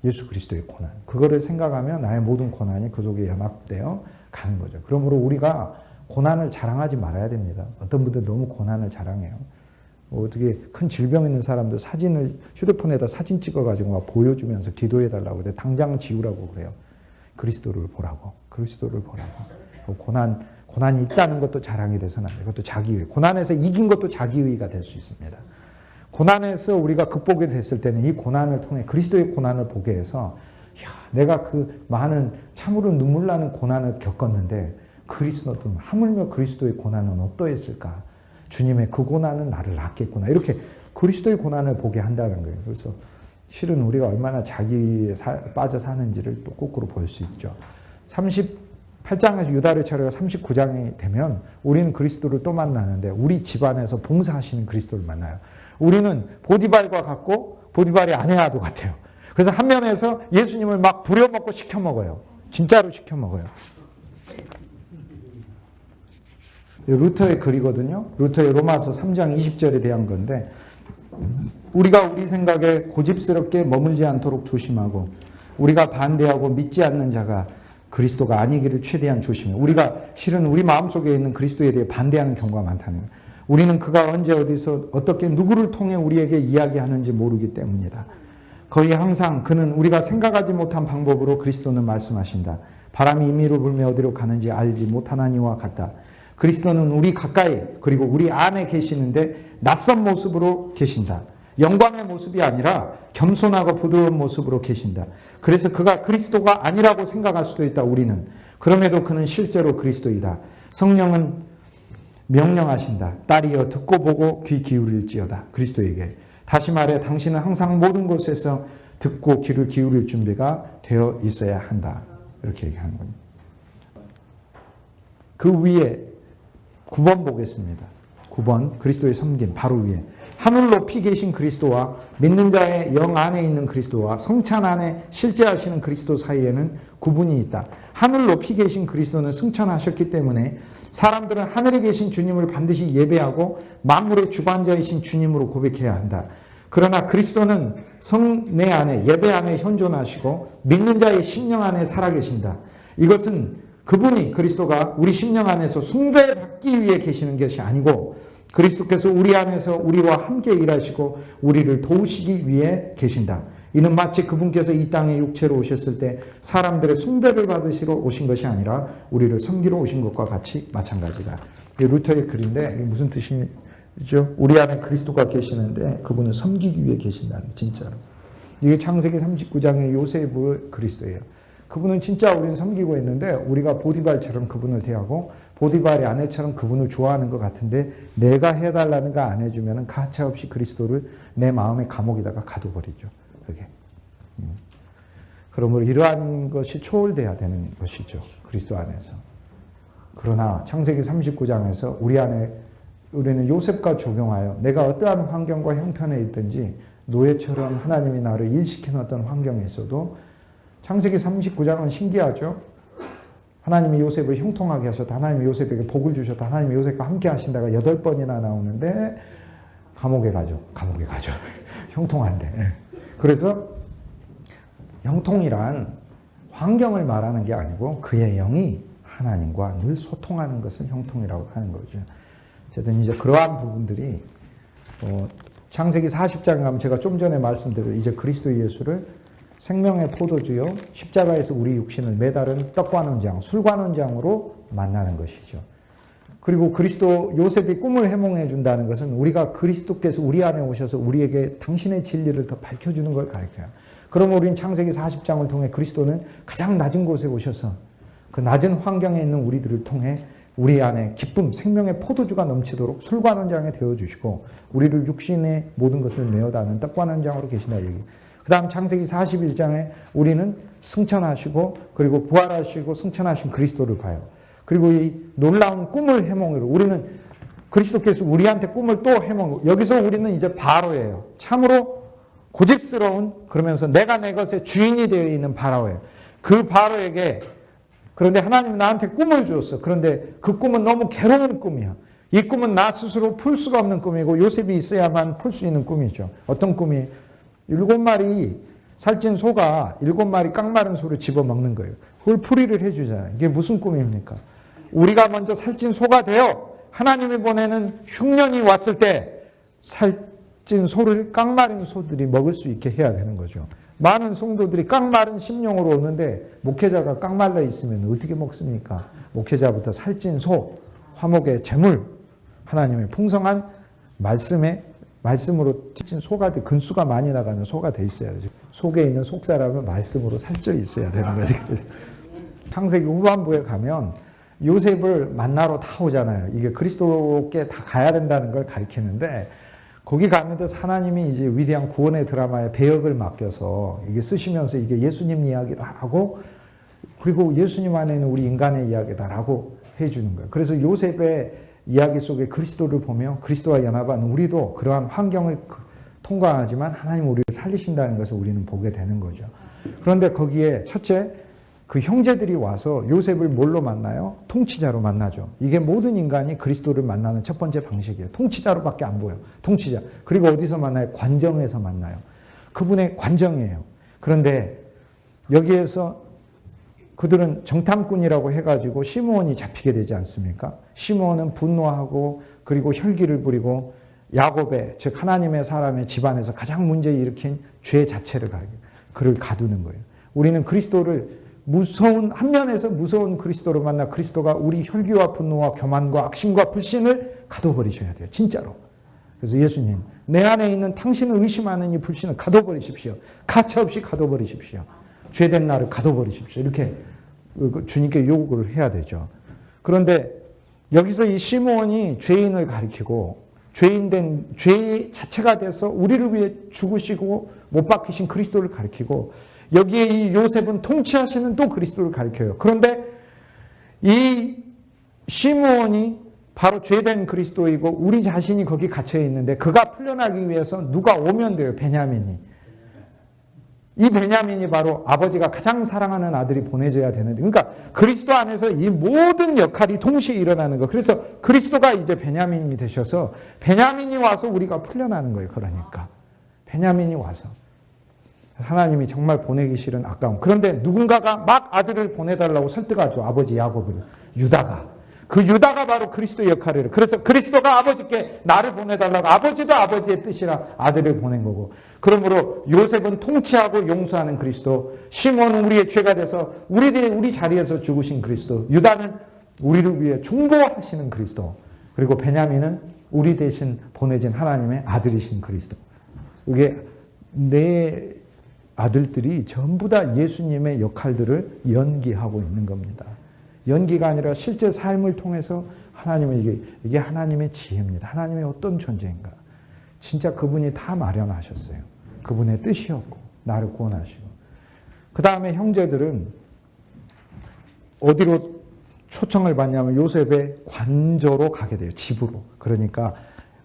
예수 그리스도의 고난. 그거를 생각하면 나의 모든 고난이 그 속에 연합되어 가는 거죠. 그러므로 우리가 고난을 자랑하지 말아야 됩니다. 어떤 분들 너무 고난을 자랑해요. 어떻게 큰 질병 있는 사람들 휴대폰에다 사진 찍어가지고 막 보여주면서 기도해달라고 그래. 당장 지우라고 그래요. 그리스도를 보라고. 고난이 있다는 것도 자랑이 돼서는 안 돼요. 그것도 자기의. 고난에서 이긴 것도 자기의가 될 수 있습니다. 고난에서 우리가 극복이 됐을 때는 이 고난을 통해 그리스도의 고난을 보게 해서 내가 그 많은 참으로 눈물 나는 고난을 겪었는데 그리스도도 하물며 그리스도의 고난은 어떠했을까? 주님의 그 고난은 나를 낳겠구나. 이렇게 그리스도의 고난을 보게 한다는 거예요. 그래서 실은 우리가 얼마나 자기에 빠져 사는지를 또 거꾸로 볼 수 있죠. 38장에서 유다를 차례가 39장이 되면 우리는 그리스도를 또 만나는데 우리 집안에서 봉사하시는 그리스도를 만나요. 우리는 보디발과 같고 보디발이 아내와도 같아요. 그래서 한 면에서 예수님을 막 부려먹고 시켜먹어요. 진짜로 시켜먹어요. 루터의 글이거든요. 루터의 로마서 3장 20절에 대한 건데 우리가 우리 생각에 고집스럽게 머물지 않도록 조심하고 우리가 반대하고 믿지 않는 자가 그리스도가 아니기를 최대한 조심해요. 우리가 실은 우리 마음속에 있는 그리스도에 대해 반대하는 경우가 많다는 거예요. 우리는 그가 언제 어디서 어떻게 누구를 통해 우리에게 이야기하는지 모르기 때문이다. 거의 항상 그는 우리가 생각하지 못한 방법으로 그리스도는 말씀하신다. 바람이 임의로 불며 어디로 가는지 알지 못하나니와 같다. 그리스도는 우리 가까이 그리고 우리 안에 계시는데 낯선 모습으로 계신다. 영광의 모습이 아니라 겸손하고 부드러운 모습으로 계신다. 그래서 그가 그리스도가 아니라고 생각할 수도 있다. 우리는. 그럼에도 그는 실제로 그리스도이다. 성령은 명령하신다. 딸이여 듣고 보고 귀 기울일지어다. 그리스도에게. 다시 말해 당신은 항상 모든 곳에서 듣고 귀를 기울일 준비가 되어 있어야 한다. 이렇게 얘기하는 겁니다. 그 위에 9번 보겠습니다. 9번 그리스도의 섬김 바로 위에 하늘 높이 계신 그리스도와 믿는 자의 영 안에 있는 그리스도와 성찬 안에 실제하시는 그리스도 사이에는 구분이 있다. 하늘 높이 계신 그리스도는 승천하셨기 때문에 사람들은 하늘에 계신 주님을 반드시 예배하고 만물의 주관자이신 주님으로 고백해야 한다. 그러나 그리스도는 성내 안에 예배 안에 현존하시고 믿는 자의 심령 안에 살아계신다. 이것은 그분이 그리스도가 우리 심령 안에서 숭배받기 위해 계시는 것이 아니고 그리스도께서 우리 안에서 우리와 함께 일하시고 우리를 도우시기 위해 계신다. 이는 마치 그분께서 이 땅에 육체로 오셨을 때 사람들의 숭배를 받으시러 오신 것이 아니라 우리를 섬기러 오신 것과 같이 마찬가지다. 이게 루터의 글인데 이게 무슨 뜻이죠? 우리 안에 그리스도가 계시는데 그분은 섬기기 위해 계신다는 진짜로. 이게 창세기 39장의 요셉의 그리스도예요. 그분은 진짜 우리는 섬기고 있는데 우리가 보디발처럼 그분을 대하고 보디발의 아내처럼 그분을 좋아하는 것 같은데 내가 해달라는 거 안 해주면 가차없이 그리스도를 내 마음의 감옥에다가 가둬버리죠. 그게. 그러므로 이러한 것이 초월돼야 되는 것이죠. 그리스도 안에서. 그러나 창세기 39장에서 우리는 요셉과 적용하여 내가 어떠한 환경과 형편에 있든지 노예처럼 하나님이 나를 일시키는 어떤 환경에 있어도 창세기 39장은 신기하죠. 하나님이 요셉을 형통하게 하셨다. 하나님이 요셉에게 복을 주셨다. 하나님이 요셉과 함께 하신다가 8번이나 나오는데 감옥에 가죠. 형통한데. 그래서 형통이란 환경을 말하는 게 아니고 그의 영이 하나님과 늘 소통하는 것을 형통이라고 하는 거죠. 어쨌든 이제 그러한 부분들이 창세기 40장에 가면 제가 좀 전에 말씀드린 이제 그리스도 예수를 생명의 포도주요 십자가에서 우리 육신을 매달은 떡관원장, 술관원장으로 만나는 것이죠. 그리고 그리스도 요셉이 꿈을 해몽해 준다는 것은 우리가 그리스도께서 우리 안에 오셔서 우리에게 당신의 진리를 더 밝혀주는 걸 가르쳐요. 그러면 우리는 창세기 40장을 통해 그리스도는 가장 낮은 곳에 오셔서 그 낮은 환경에 있는 우리들을 통해 우리 안에 기쁨, 생명의 포도주가 넘치도록 술관원장에 되어주시고 우리를 육신의 모든 것을 메어다는 떡관원장으로 계신다 얘기. 그 다음 창세기 41장에 우리는 승천하시고 그리고 부활하시고 승천하신 그리스도를 봐요. 그리고 이 놀라운 꿈을 해몽으로 우리는 그리스도께서 우리한테 꿈을 또 해몽. 여기서 우리는 이제 바로예요. 참으로 고집스러운 그러면서 내가 내 것의 주인이 되어 있는 바로예요. 그 바로에게 그런데 하나님은 나한테 꿈을 주었어. 그런데 그 꿈은 너무 괴로운 꿈이야. 이 꿈은 나 스스로 풀 수가 없는 꿈이고 요셉이 있어야만 풀 수 있는 꿈이죠. 어떤 꿈이 7마리 살찐 소가 7마리 깡마른 소를 집어먹는 거예요. 그걸 풀이를 해주잖아요. 이게 무슨 꿈입니까? 우리가 먼저 살찐 소가 되어 하나님이 보내는 흉년이 왔을 때 살찐 소를 깡마른 소들이 먹을 수 있게 해야 되는 거죠. 많은 성도들이 깡마른 심령으로 오는데 목회자가 깡말라 있으면 어떻게 먹습니까? 목회자부터 살찐 소, 화목의 제물, 하나님의 풍성한 말씀으로 살찐 소가 돼, 근수가 많이 나가는 소가 돼 있어야 되죠. 속에 있는 속사람은 말씀으로 살쪄 있어야 되는 거죠. 그래서 창세기 후반부에 가면 요셉을 만나러 다 오잖아요. 이게 그리스도께 다 가야 된다는 걸 가리키는데 거기 가는데 하나님이 이제 위대한 구원의 드라마의 배역을 맡겨서 이게 쓰시면서 이게 예수님 이야기다라고 그리고 예수님 안에 있는 우리 인간의 이야기다라고 해주는 거예요. 그래서 요셉의 이야기 속에 그리스도를 보며 그리스도와 연합한 우리도 그러한 환경을 통과하지만 하나님 우리를 살리신다는 것을 우리는 보게 되는 거죠. 그런데 거기에 첫째 그 형제들이 와서 요셉을 뭘로 만나요? 통치자로 만나죠. 이게 모든 인간이 그리스도를 만나는 첫 번째 방식이에요. 통치자로밖에 안 보여요. 통치자. 그리고 어디서 만나요? 관정에서 만나요. 그분의 관정이에요. 그런데 여기에서 그들은 정탐꾼이라고 해가지고 시므온이 잡히게 되지 않습니까? 시므온은 분노하고 그리고 혈기를 부리고 야곱의 즉 하나님의 사람의 집안에서 가장 문제 일으킨 죄 자체를 그를 가두는 거예요. 우리는 그리스도를 무서운 한 면에서 무서운 그리스도로 만나 그리스도가 우리 혈기와 분노와 교만과 악심과 불신을 가둬버리셔야 돼요. 진짜로. 그래서 예수님 내 안에 있는 당신을 의심하는 이 불신을 가둬버리십시오. 가차없이 가둬버리십시오. 죄된 나를 가둬버리십시오. 이렇게 주님께 요구를 해야 되죠. 그런데 여기서 이 시므온이 죄인을 가리키고 죄인된 죄 자체가 돼서 우리를 위해 죽으시고 못 박히신 그리스도를 가리키고, 여기에 이 요셉은 통치하시는 또 그리스도를 가리켜요. 그런데 이 시므온이 바로 죄된 그리스도이고 우리 자신이 거기 갇혀 있는데, 그가 풀려나기 위해서 누가 오면 돼요? 베냐민이. 이 베냐민이 바로 아버지가 가장 사랑하는 아들이 보내줘야 되는데, 그러니까 그리스도 안에서 이 모든 역할이 동시에 일어나는 거. 그래서 그리스도가 이제 베냐민이 되셔서 베냐민이 와서 우리가 풀려나는 거예요. 그러니까 베냐민이 와서 하나님이 정말 보내기 싫은 아까움. 그런데 누군가가 막 아들을 보내달라고 설득하죠. 아버지 야곱을. 유다가. 그 유다가 바로 그리스도의 역할을 해요. 그래서 그리스도가 아버지께 나를 보내달라고, 아버지도 아버지의 뜻이라 아들을 보낸 거고, 그러므로 요셉은 통치하고 용서하는 그리스도, 시몬은 우리의 죄가 돼서 우리 자리에서 죽으신 그리스도, 유다는 우리를 위해 중보하시는 그리스도, 그리고 베냐민은 우리 대신 보내진 하나님의 아들이신 그리스도. 이게 내 아들들이 전부 다 예수님의 역할들을 연기하고 있는 겁니다. 연기가 아니라 실제 삶을 통해서 하나님의 이게 하나님의 지혜입니다. 하나님의 어떤 존재인가. 진짜 그분이 다 마련하셨어요. 그분의 뜻이었고 나를 구원하시고. 그 다음에 형제들은 어디로 초청을 받냐면 요셉의 관저로 가게 돼요. 집으로. 그러니까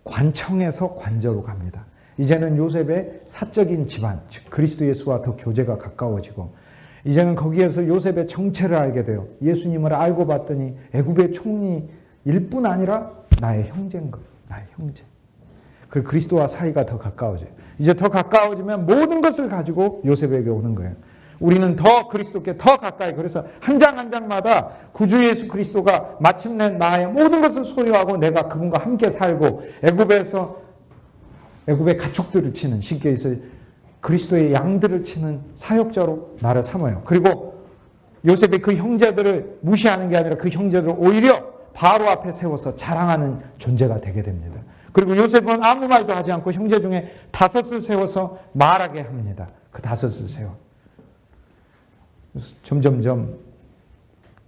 관청에서 관저로 갑니다. 이제는 요셉의 사적인 집안, 즉 그리스도 예수와 더 교제가 가까워지고, 이제는 거기에서 요셉의 정체를 알게 돼요. 예수님을 알고 봤더니 애굽의 총리일 뿐 아니라 나의 형제인 거예요. 나의 형제. 그리고 그리스도와 사이가 더 가까워져요. 이제 더 가까워지면 모든 것을 가지고 요셉에게 오는 거예요. 우리는 더 그리스도께 더 가까이. 그래서 한 장 한 장마다 구주 예수 그리스도가 마침내 나의 모든 것을 소유하고 내가 그분과 함께 살고, 애굽의 가축들을 치는, 쉽게 해서 그리스도의 양들을 치는 사역자로 나를 삼아요. 그리고 요셉이 그 형제들을 무시하는 게 아니라 그 형제들을 오히려 바로 앞에 세워서 자랑하는 존재가 되게 됩니다. 그리고 요셉은 아무 말도 하지 않고 형제 중에 5을 세워서 말하게 합니다. 그 5을 세워. 점점점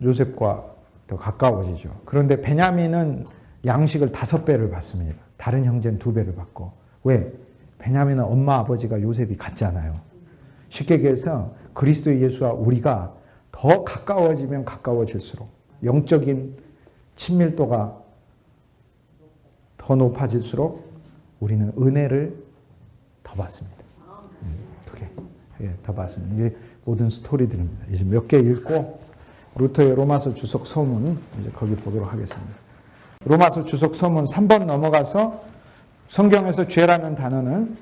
요셉과 더 가까워지죠. 그런데 베냐민은 양식을 5배를 받습니다. 다른 형제는 2배를 받고. 왜? 베냐민은 엄마 아버지가 요셉이 같잖아요. 쉽게 얘기해서 그리스도 예수와 우리가 더 가까워지면 가까워질수록 영적인 친밀도가 더 높아질수록 우리는 은혜를 더 받습니다. 어떻게? 예, 더 받습니다. 이게 모든 스토리들입니다. 이제 몇 개 읽고 루터의 로마서 주석 서문 이제 거기 보도록 하겠습니다. 로마서 주석 서문 3번 넘어가서, 성경에서 죄라는 단어는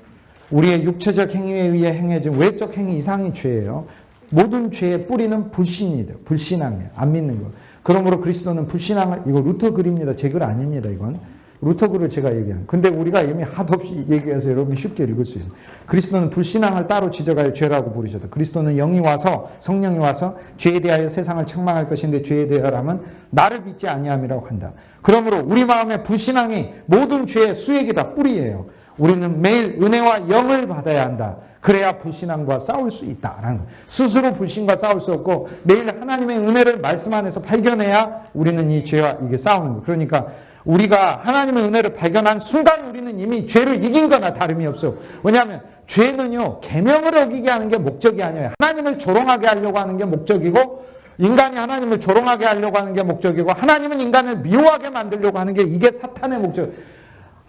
우리의 육체적 행위에 의해 행해진 외적 행위 이상이 죄예요. 모든 죄의 뿌리는 불신이에요. 불신앙이에요. 안 믿는 거. 그러므로 그리스도는 불신앙을, 이거 루터 글입니다. 제 글 아닙니다. 이건 루터 글을 제가 얘기한. 근데 우리가 이미 하도 없이 얘기해서 여러분이 쉽게 읽을 수 있어요. 그리스도는 불신앙을 따로 지적하여 죄라고 부르셨다. 그리스도는 영이 와서, 성령이 와서 죄에 대하여 세상을 책망할 것인데 죄에 대하여라면 나를 믿지 아니함이라고 한다. 그러므로 우리 마음의 불신앙이 모든 죄의 수액이다. 뿌리예요. 우리는 매일 은혜와 영을 받아야 한다. 그래야 불신앙과 싸울 수 있다라는 거예요. 스스로 불신과 싸울 수 없고 매일 하나님의 은혜를 말씀 안에서 발견해야 우리는 이 죄와 이게 싸우는 거예요. 그러니까 우리가 하나님의 은혜를 발견한 순간 우리는 이미 죄를 이긴 거나 다름이 없어요. 왜냐하면 죄는요, 계명을 어기게 하는 게 목적이 아니에요. 하나님을 조롱하게 하려고 하는 게 목적이고, 인간이 하나님을 조롱하게 하려고 하는 게 목적이고, 하나님은 인간을 미워하게 만들려고 하는 게 이게 사탄의 목적.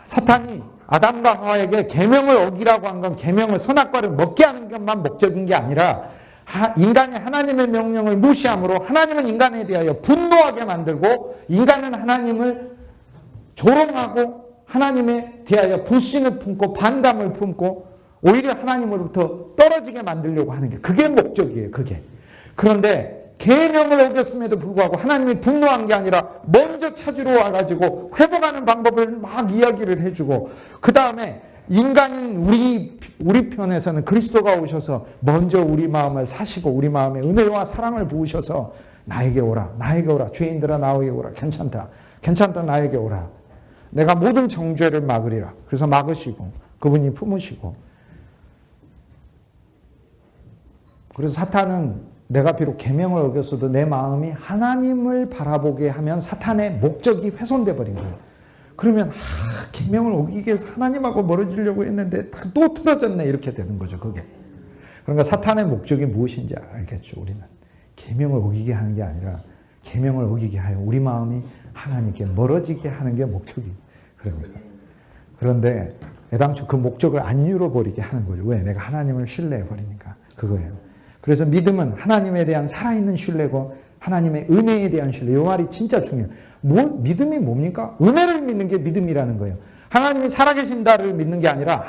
사탄이 아담과 하와에게 계명을 어기라고 한 건 계명을, 선악과를 먹게 하는 것만 목적인 게 아니라, 인간이 하나님의 명령을 무시함으로 하나님은 인간에 대하여 분노하게 만들고, 인간은 하나님을 조롱하고 하나님에 대하여 불신을 품고 반감을 품고 오히려 하나님으로부터 떨어지게 만들려고 하는 게, 그게 목적이에요. 그게. 그런데 계명을 어겼음에도 불구하고 하나님이 분노한 게 아니라 먼저 찾으러 와가지고 회복하는 방법을 막 이야기를 해주고, 그 다음에 인간인 우리 편에서는 그리스도가 오셔서 먼저 우리 마음을 사시고 우리 마음에 은혜와 사랑을 부으셔서 나에게 오라, 나에게 오라, 죄인들아 나에게 오라, 괜찮다, 괜찮다, 나에게 오라, 내가 모든 정죄를 막으리라. 그래서 막으시고 그분이 품으시고. 그래서 사탄은 내가 비록 계명을 어겼어도 내 마음이 하나님을 바라보게 하면 사탄의 목적이 훼손돼 버린 거예요. 그러면 계명을 어기기 위해서 하나님하고 멀어지려고 했는데 또 틀어졌네 이렇게 되는 거죠. 그게. 그러니까 사탄의 목적이 무엇인지 알겠죠. 우리는 계명을 어기게 하는 게 아니라 계명을 어기게 하여 우리 마음이 하나님께 멀어지게 하는 게 목적이 그럽니다. 그런데 애당초 그 목적을 안 이루어버리게 하는 거죠. 왜? 내가 하나님을 신뢰해버리니까. 그거예요. 그래서 믿음은 하나님에 대한 살아있는 신뢰고 하나님의 은혜에 대한 신뢰. 이 말이 진짜 중요해요. 믿음이 뭡니까? 은혜를 믿는 게 믿음이라는 거예요. 하나님이 살아계신다를 믿는 게 아니라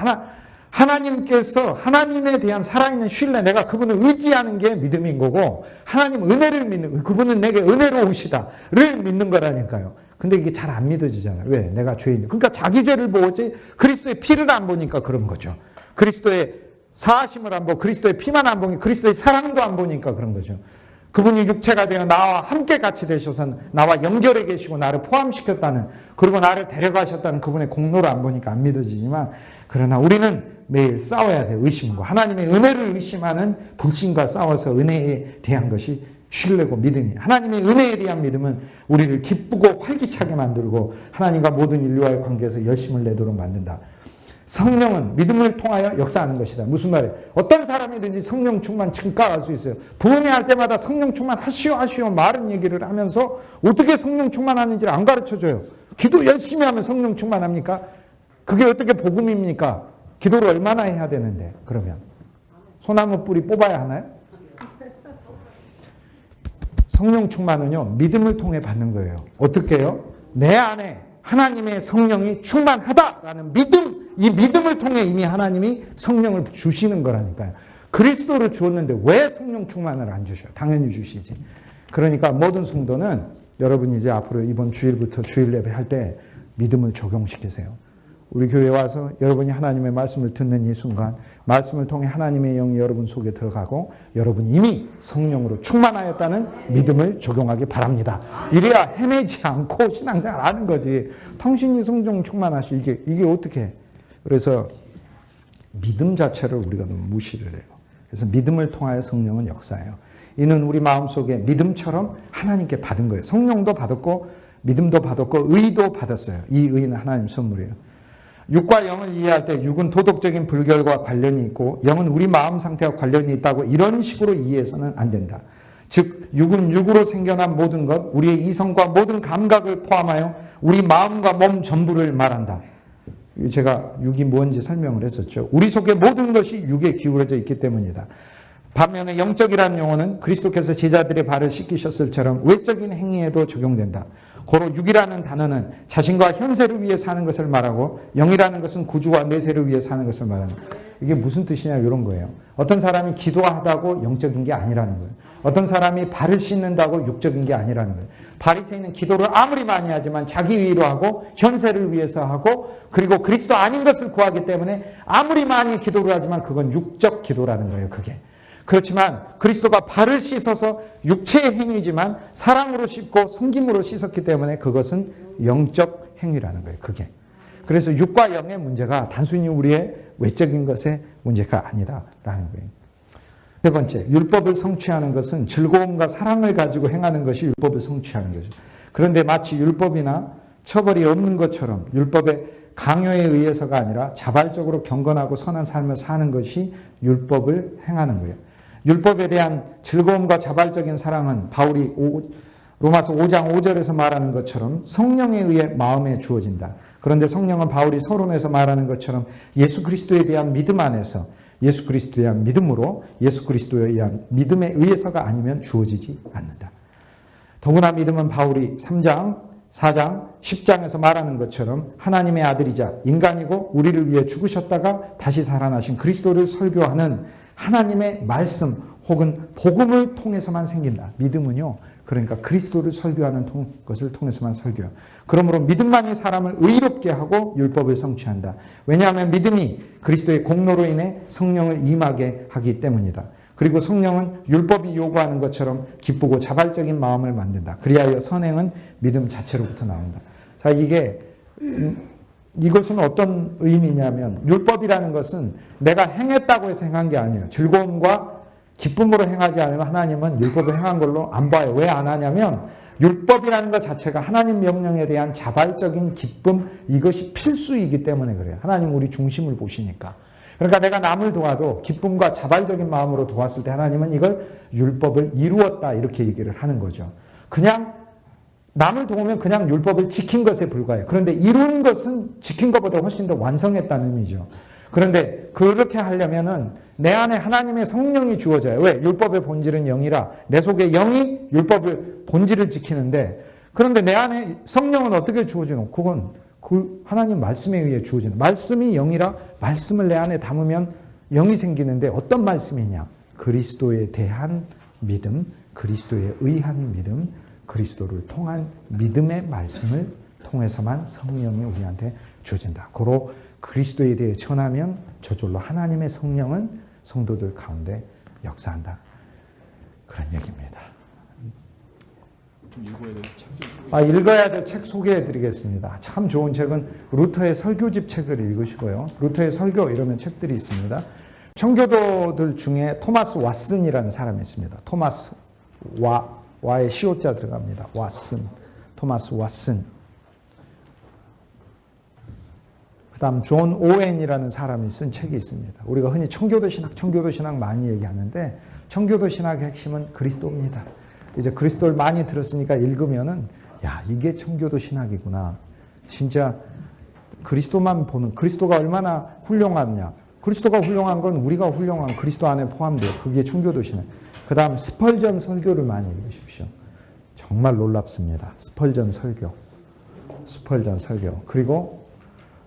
하나님께서 하나님에 대한 살아있는 신뢰, 내가 그분을 의지하는 게 믿음인 거고, 하나님 은혜를 믿는, 그분은 내게 은혜로우시다를 믿는 거라니까요. 근데 이게 잘 안 믿어지잖아요. 왜? 내가 죄인. 그러니까 자기 죄를 보지 그리스도의 피를 안 보니까 그런 거죠. 그리스도의 사하심을 안 보고 그리스도의 피만 안 보니 그리스도의 사랑도 안 보니까 그런 거죠. 그분이 육체가 되어 나와 함께 같이 되셔서 나와 연결해 계시고 나를 포함시켰다는, 그리고 나를 데려가셨다는 그분의 공로를 안 보니까 안 믿어지지만, 그러나 우리는 매일 싸워야 돼요. 의심과 하나님의 은혜를 의심하는 불신과 싸워서 은혜에 대한 것이 신뢰고 믿음이. 하나님의 은혜에 대한 믿음은 우리를 기쁘고 활기차게 만들고 하나님과 모든 인류와의 관계에서 열심을 내도록 만든다. 성령은 믿음을 통하여 역사하는 것이다. 무슨 말이에요? 어떤 사람이든지 성령 충만 증가할 수 있어요. 부흥회할 때마다 성령 충만 하시오 말은 얘기를 하면서 어떻게 성령 충만하는지를 안 가르쳐줘요. 기도 열심히 하면 성령 충만합니까? 그게 어떻게 복음입니까? 기도를 얼마나 해야 되는데. 그러면 소나무 뿌리 뽑아야 하나요? 성령 충만은요, 믿음을 통해 받는 거예요. 어떻게 해요? 내 안에 하나님의 성령이 충만하다라는 믿음, 이 믿음을 통해 이미 하나님이 성령을 주시는 거라니까요. 그리스도를 주었는데 왜 성령 충만을 안 주셔요? 당연히 주시지. 그러니까 모든 성도는 여러분이 이제 앞으로 이번 주일부터 주일 예배 할 때 믿음을 적용시키세요. 우리 교회에 와서 여러분이 하나님의 말씀을 듣는 이 순간 말씀을 통해 하나님의 영이 여러분 속에 들어가고 여러분이 이미 성령으로 충만하였다는 믿음을 적용하기 바랍니다. 이래야 헤매지 않고 신앙생활 하는 거지. 당신이 성령 충만하시 이게 어떻게 해? 그래서 믿음 자체를 우리가 너무 무시를 해요. 그래서 믿음을 통하여 성령은 역사해요. 이는 우리 마음속에 믿음처럼 하나님께 받은 거예요. 성령도 받았고 믿음도 받았고 의도 받았어요. 이 의는 하나님 선물이에요. 육과 영을 이해할 때 육은 도덕적인 불결과 관련이 있고 영은 우리 마음 상태와 관련이 있다고 이런 식으로 이해해서는 안 된다. 즉 육은 육으로 생겨난 모든 것, 우리의 이성과 모든 감각을 포함하여 우리 마음과 몸 전부를 말한다. 제가 육이 뭔지 설명을 했었죠. 우리 속에 모든 것이 육에 기울어져 있기 때문이다. 반면에 영적이라는 용어는 그리스도께서 제자들의 발을 씻기셨을처럼 외적인 행위에도 적용된다. 고로 육이라는 단어는 자신과 현세를 위해 사는 것을 말하고 영이라는 것은 구주와 내세를 위해 사는 것을 말하는 거예요. 이게 무슨 뜻이냐 이런 거예요. 어떤 사람이 기도하다고 영적인 게 아니라는 거예요. 어떤 사람이 발을 씻는다고 육적인 게 아니라는 거예요. 바리새인은 기도를 아무리 많이 하지만 자기 위로 하고 현세를 위해서 하고 그리고 그리스도 아닌 것을 구하기 때문에 아무리 많이 기도를 하지만 그건 육적 기도라는 거예요. 그게. 그렇지만 그리스도가 발을 씻어서 육체의 행위지만 사랑으로 씻고 섬김으로 씻었기 때문에 그것은 영적 행위라는 거예요. 그게. 그래서 육과 영의 문제가 단순히 우리의 외적인 것의 문제가 아니다라는 거예요. 세 번째, 율법을 성취하는 것은 즐거움과 사랑을 가지고 행하는 것이 율법을 성취하는 거죠. 그런데 마치 율법이나 처벌이 없는 것처럼 율법의 강요에 의해서가 아니라 자발적으로 경건하고 선한 삶을 사는 것이 율법을 행하는 거예요. 율법에 대한 즐거움과 자발적인 사랑은 바울이 로마서 5장 5절에서 말하는 것처럼 성령에 의해 마음에 주어진다. 그런데 성령은 바울이 서론에서 말하는 것처럼 예수 그리스도에 대한 믿음 안에서 예수 그리스도에 대한 믿음으로 예수 그리스도에 의한 믿음에 의해서가 아니면 주어지지 않는다. 더구나 믿음은 바울이 3장, 4장, 10장에서 말하는 것처럼 하나님의 아들이자 인간이고 우리를 위해 죽으셨다가 다시 살아나신 그리스도를 설교하는 하나님의 말씀 혹은 복음을 통해서만 생긴다. 믿음은요. 그러니까 그리스도를 설교하는 것을 통해서만 설교해요. 그러므로 믿음만이 사람을 의롭게 하고 율법을 성취한다. 왜냐하면 믿음이 그리스도의 공로로 인해 성령을 임하게 하기 때문이다. 그리고 성령은 율법이 요구하는 것처럼 기쁘고 자발적인 마음을 만든다. 그리하여 선행은 믿음 자체로부터 나온다. 자, 이것은 어떤 의미냐면 율법이라는 것은 내가 행했다고 해서 행한 게 아니에요. 즐거움과 기쁨으로 행하지 않으면 하나님은 율법을 행한 걸로 안 봐요. 왜 안 하냐면 율법이라는 것 자체가 하나님 명령에 대한 자발적인 기쁨, 이것이 필수이기 때문에 그래요. 하나님 우리 중심을 보시니까. 그러니까 내가 남을 도와도 기쁨과 자발적인 마음으로 도왔을 때 하나님은 이걸 율법을 이루었다 이렇게 얘기를 하는 거죠. 그냥 남을 도우면 그냥 율법을 지킨 것에 불과해요. 그런데 이룬 것은 지킨 것보다 훨씬 더 완성했다는 의미죠. 그런데 그렇게 하려면은 내 안에 하나님의 성령이 주어져요. 왜? 율법의 본질은 영이라 내 속에 영이 율법의 본질을 지키는데, 그런데 내 안에 성령은 어떻게 주어지노? 그건 그 하나님 말씀에 의해 주어지는, 말씀이 영이라 말씀을 내 안에 담으면 영이 생기는데 어떤 말씀이냐? 그리스도에 대한 믿음, 그리스도에 의한 믿음, 그리스도를 통한 믿음의 말씀을 통해서만 성령이 우리한테 주어진다. 고로 그리스도에 대해 전하면 저절로 하나님의 성령은 성도들 가운데 역사한다. 그런 얘기입니다. 좀 읽어야 될 책. 읽어야 될 책 소개해 드리겠습니다. 참 좋은 책은 루터의 설교집 책을 읽으시고요. 루터의 설교 이러면 책들이 있습니다. 청교도들 중에 토마스 왓슨이라는 사람이 있습니다. 토마스 와의 시옷자 들어갑니다. 왓슨. 토마스 왓슨. 그 다음 존 오웬이라는 사람이 쓴 책이 있습니다. 우리가 흔히 청교도 신학 많이 얘기하는데 청교도 신학의 핵심은 그리스도입니다. 이제 그리스도를 많이 들었으니까 읽으면은 야, 이게 청교도 신학이구나. 진짜 그리스도만 보는, 그리스도가 얼마나 훌륭하냐. 그리스도가 훌륭한 건 우리가 훌륭한 그리스도 안에 포함돼요. 그게 청교도 신학. 그 다음 스펄전 설교를 많이 읽으십시오. 정말 놀랍습니다. 스펄전 설교. 그리고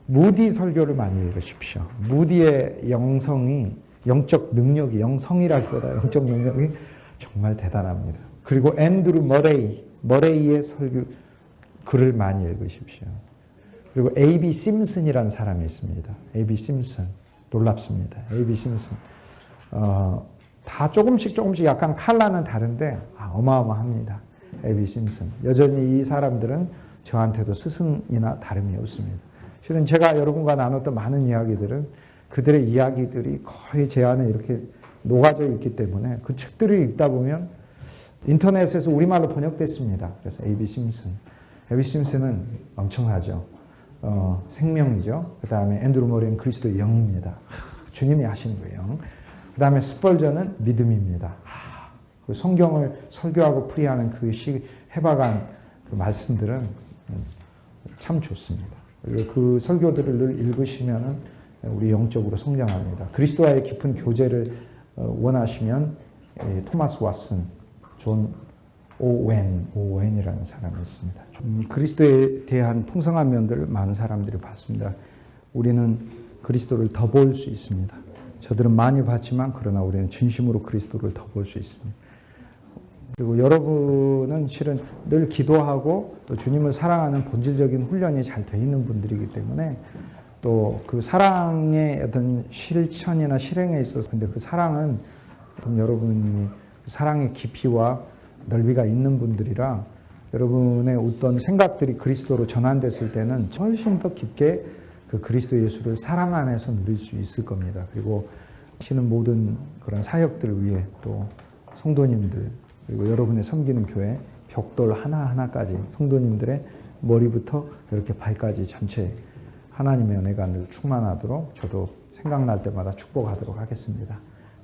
무디 설교를 많이 읽으십시오. 무디의 영성이, 영적 능력이, 영성이라기보다 영적 능력이 정말 대단합니다. 그리고 앤드루 머레이의 설교 글을 많이 읽으십시오. 그리고 A.B. 심슨이라는 사람이 있습니다. A.B. 심슨. 놀랍습니다. A.B. 심슨. 다 조금씩 약간 칼라는 다른데 어마어마합니다. A.B. 심슨. 여전히 이 사람들은 저한테도 스승이나 다름이 없습니다. 실은 제가 여러분과 나눴던 많은 이야기들은 그들의 이야기들이 거의 제 안에 이렇게 녹아져 있기 때문에 그 책들을 읽다 보면 인터넷에서 우리말로 번역됐습니다. 그래서 A.B. 심슨. A.B. 심슨은 엄청나죠. 생명이죠. 그 다음에 앤드루 머레이는 그리스도의 영입니다. 주님이 하시는 거예요. 그 다음에 스펄전은 믿음입니다. 그 성경을 설교하고 풀이하는 그 해박한 그 말씀들은 참 좋습니다. 그리고 그 설교들을 늘 읽으시면 우리 영적으로 성장합니다. 그리스도와의 깊은 교제를 원하시면 토마스 왓슨, 존 오웬이라는 사람이 있습니다. 그리스도에 대한 풍성한 면들을 많은 사람들이 봤습니다. 우리는 그리스도를 더 볼 수 있습니다. 저들은 많이 봤지만 그러나 우리는 진심으로 그리스도를 더 볼 수 있습니다. 그리고 여러분은 실은 늘 기도하고 또 주님을 사랑하는 본질적인 훈련이 잘 돼 있는 분들이기 때문에 또 그 사랑의 어떤 실천이나 실행에 있어서, 근데 그 사랑은 여러분이 사랑의 깊이와 넓이가 있는 분들이라 여러분의 어떤 생각들이 그리스도로 전환됐을 때는 훨씬 더 깊게 그 그리스도 예수를 사랑 안에서 누릴 수 있을 겁니다. 그리고 하시는 모든 그런 사역들을 위해 또 성도님들, 그리고 여러분의 섬기는 교회 벽돌 하나하나까지 성도님들의 머리부터 이렇게 발까지 전체 하나님의 은혜가 늘 충만하도록 저도 생각날 때마다 축복하도록 하겠습니다.